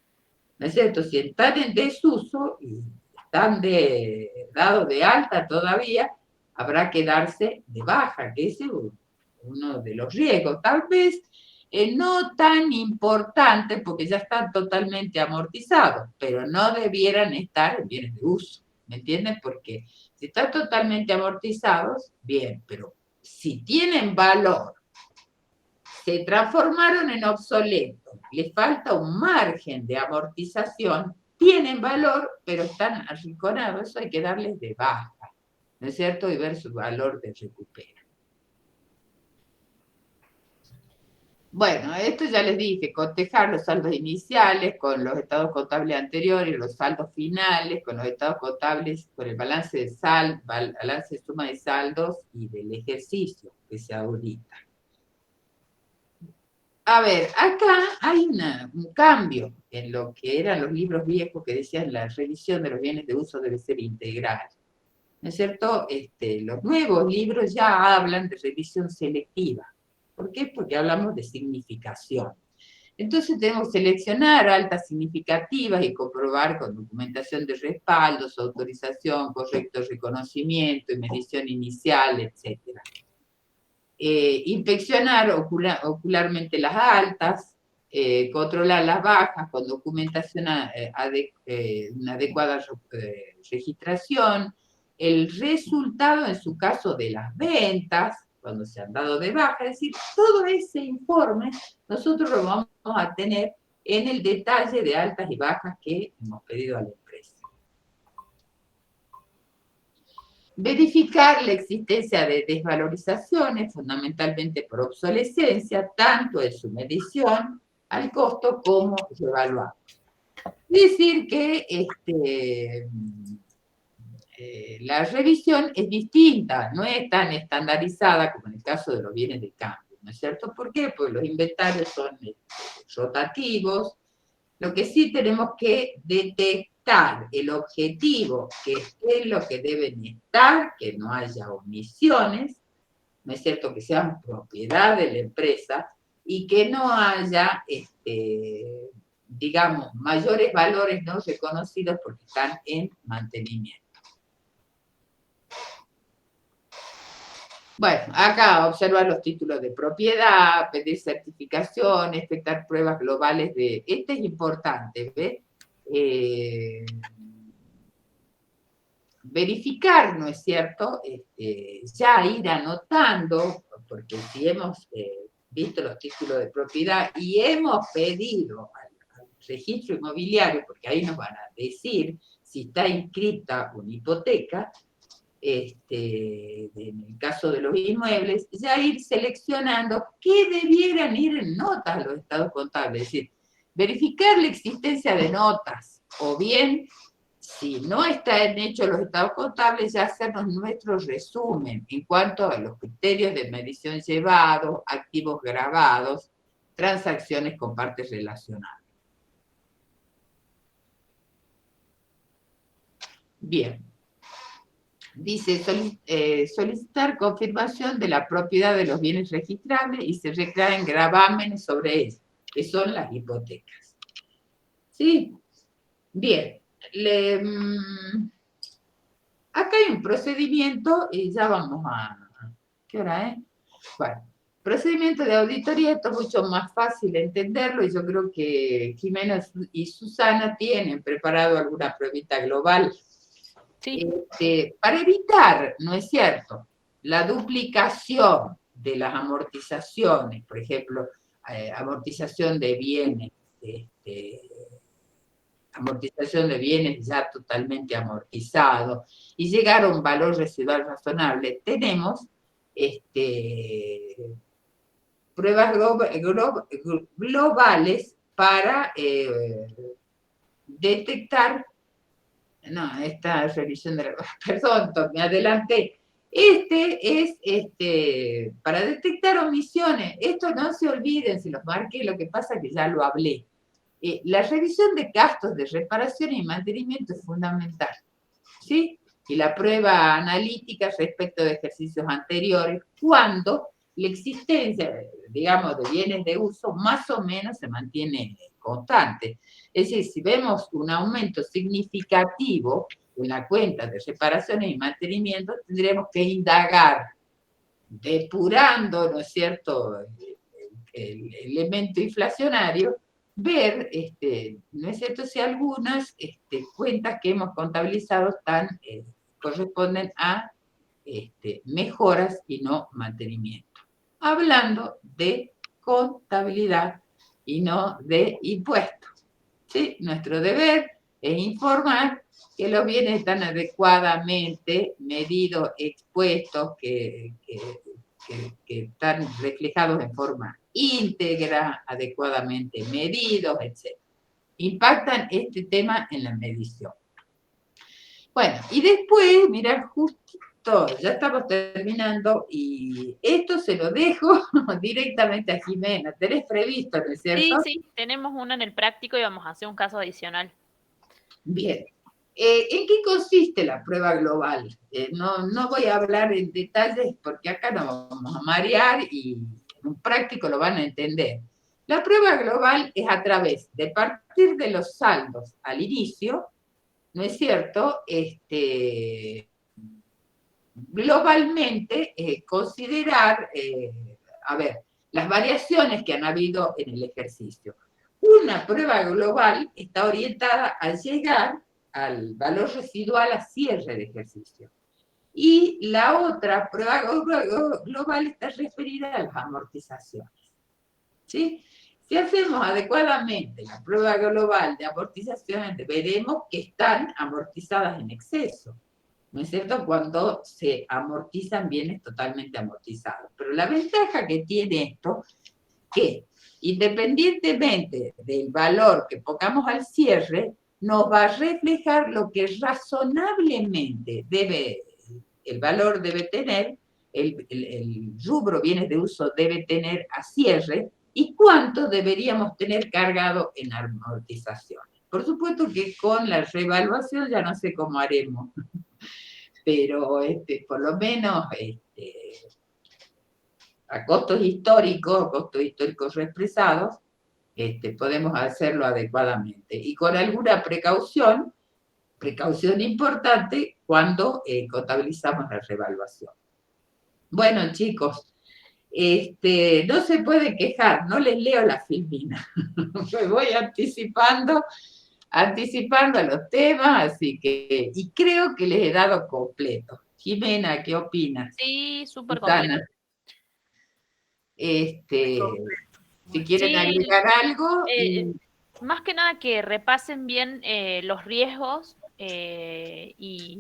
A: ¿No es cierto? Si están en desuso y están dados de alta todavía, habrá que darse de baja, que es uno de los riesgos. Tal vez no tan importante porque ya están totalmente amortizados, pero no debieran estar en bienes de uso. ¿Me entienden? Porque si están totalmente amortizados, bien, pero si tienen valor, se transformaron en obsoletos, les falta un margen de amortización, tienen valor, pero están arrinconados, eso hay que darles de baja, ¿no es cierto? Y ver su valor de recupero. Bueno, esto ya les dije, cotejar los saldos iniciales con los estados contables anteriores, los saldos finales, con los estados contables, con el balance de balance de suma de saldos y del ejercicio que se audita. A ver, acá hay un cambio en lo que eran los libros viejos que decían la revisión de los bienes de uso debe ser integral. ¿No es cierto? Los nuevos libros ya hablan de revisión selectiva. ¿Por qué? Porque hablamos de significación. Entonces tenemos que seleccionar altas significativas y comprobar con documentación de respaldos, autorización, correcto reconocimiento y medición inicial, etc. Inspeccionar ocularmente las altas, controlar las bajas con documentación, una adecuada registración, el resultado en su caso de las ventas, cuando se han dado de baja, es decir, todo ese informe nosotros lo vamos a tener en el detalle de altas y bajas que hemos pedido a la empresa. Verificar la existencia de desvalorizaciones, fundamentalmente por obsolescencia, tanto en su medición al costo como reevaluar. Es decir que la revisión es distinta, no es tan estandarizada como en el caso de los bienes de cambio, ¿no es cierto? ¿Por qué? Porque los inventarios son rotativos. Lo que sí tenemos que detectar el objetivo, que es lo que deben estar, que no haya omisiones, ¿no es cierto? Que sean propiedad de la empresa y que no haya, digamos, mayores valores no reconocidos porque están en mantenimiento. Bueno, acá observar los títulos de propiedad, pedir certificación, expectar pruebas globales de... Este es importante, ¿ves? Verificar, ¿no es cierto? Ya ir anotando, porque si hemos visto los títulos de propiedad y hemos pedido al registro inmobiliario, porque ahí nos van a decir si está inscrita una hipoteca, en el caso de los inmuebles, ya ir seleccionando qué debieran ir en notas a los estados contables, es decir, verificar la existencia de notas, o bien, si no están hechos los estados contables, ya hacernos nuestro resumen en cuanto a los criterios de medición llevados, activos grabados, transacciones con partes relacionadas. Bien. Dice, solicitar confirmación de la propiedad de los bienes registrables y se recaen gravámenes sobre ellos, que son las hipotecas. ¿Sí? Bien. Acá hay un procedimiento, y ya vamos a... ¿Qué hora es? Bueno, procedimiento de auditoría, esto es mucho más fácil entenderlo, y yo creo que Jimena y Susana tienen preparado alguna pruebita global. Sí. Para evitar, ¿no es cierto?, la duplicación de las amortizaciones, por ejemplo, amortización de bienes, amortización de bienes ya totalmente amortizados, y llegar a un valor residual razonable, tenemos pruebas globales para detectar. No, esta revisión de la... Perdón, me adelanté. Es para detectar omisiones. Esto no se olviden, si los marqué, lo que pasa es que ya lo hablé. La revisión de gastos de reparación y mantenimiento es fundamental, ¿sí? Y la prueba analítica respecto de ejercicios anteriores, cuando la existencia, digamos, de bienes de uso más o menos se mantiene constante. Es decir, si vemos un aumento significativo en la cuenta de reparaciones y mantenimiento, tendremos que indagar, depurando, ¿no es cierto?, el elemento inflacionario, ver, ¿no es cierto?, si algunas cuentas que hemos contabilizado corresponden a mejoras y no mantenimiento. Hablando de contabilidad y no de impuestos. ¿Sí? Nuestro deber es informar que los bienes están adecuadamente medidos, expuestos, que están reflejados en forma íntegra, adecuadamente medidos, etc. Impactan este tema en la medición. Bueno, y después, mirad, justito, ya estamos terminando, y esto se lo dejo directamente a Jimena. ¿Tenés previsto, no es cierto?
B: Sí, tenemos uno en el práctico y vamos a hacer un caso adicional.
A: Bien. ¿En qué consiste la prueba global? No voy a hablar en detalles porque acá nos vamos a marear y en un práctico lo van a entender. La prueba global es a través de partir de los saldos al inicio, ¿no es cierto?, globalmente considerar, las variaciones que han habido en el ejercicio. Una prueba global está orientada a llegar al valor residual a cierre de ejercicio. Y la otra prueba global está referida a las amortizaciones. ¿Sí? Si hacemos adecuadamente la prueba global de amortizaciones, veremos que están amortizadas en exceso, ¿no es cierto?, cuando se amortizan bienes totalmente amortizados. Pero la ventaja que tiene esto, que independientemente del valor que pongamos al cierre, nos va a reflejar lo que razonablemente el valor debe tener, el rubro bienes de uso debe tener a cierre, y cuánto deberíamos tener cargado en amortizaciones. Por supuesto que con la reevaluación ya no sé cómo haremos, pero por lo menos a costos históricos reexpresados, podemos hacerlo adecuadamente. Y con alguna precaución importante cuando contabilizamos la reevaluación. Bueno, chicos, no se puede quejar, no les leo la filmina. Me voy anticipando a los temas, así que, y creo que les he dado completo. Jimena, ¿qué opinas?
B: Sí, súper completo.
A: Si quieren agregar algo.
B: Más que nada que repasen bien los riesgos y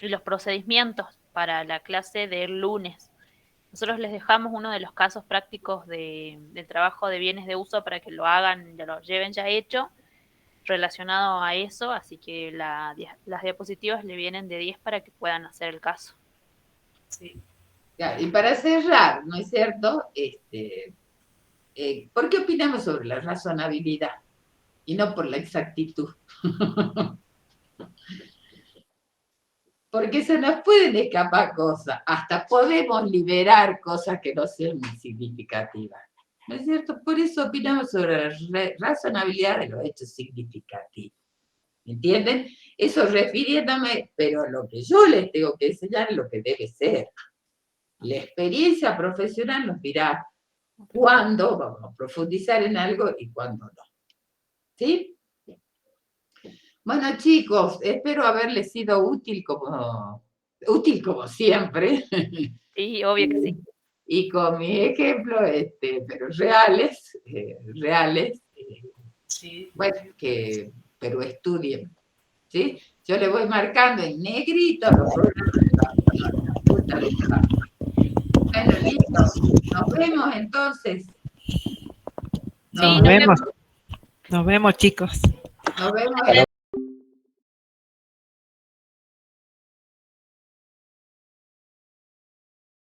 B: los procedimientos para la clase del lunes. Nosotros les dejamos uno de los casos prácticos de trabajo de bienes de uso para que lo hagan, ya lo lleven ya hecho, relacionado a eso, así que las diapositivas le vienen de 10 para que puedan hacer el caso.
A: Sí. Y para cerrar, ¿no es cierto? ¿Por qué opinamos sobre la razonabilidad y no por la exactitud? Porque se nos pueden escapar cosas, hasta podemos liberar cosas que no sean muy significativas. ¿No es cierto? Por eso opinamos sobre la razonabilidad de los hechos significativos. ¿Me entienden? Eso refiriéndome, pero lo que yo les tengo que enseñar es lo que debe ser. La experiencia profesional nos dirá cuándo vamos a profundizar en algo y cuándo no. ¿Sí? Bueno, chicos, espero haberles sido útil como siempre.
B: Sí, obvio que sí.
A: Y con mi ejemplo, pero reales,
G: Sí.
A: bueno, pero estudien, ¿sí? Yo le voy marcando en negrito los programas de trabajo. Bueno, listo. Nos vemos entonces.
B: Sí,
C: Nos vemos. Nos vemos, chicos.
A: Nos vemos.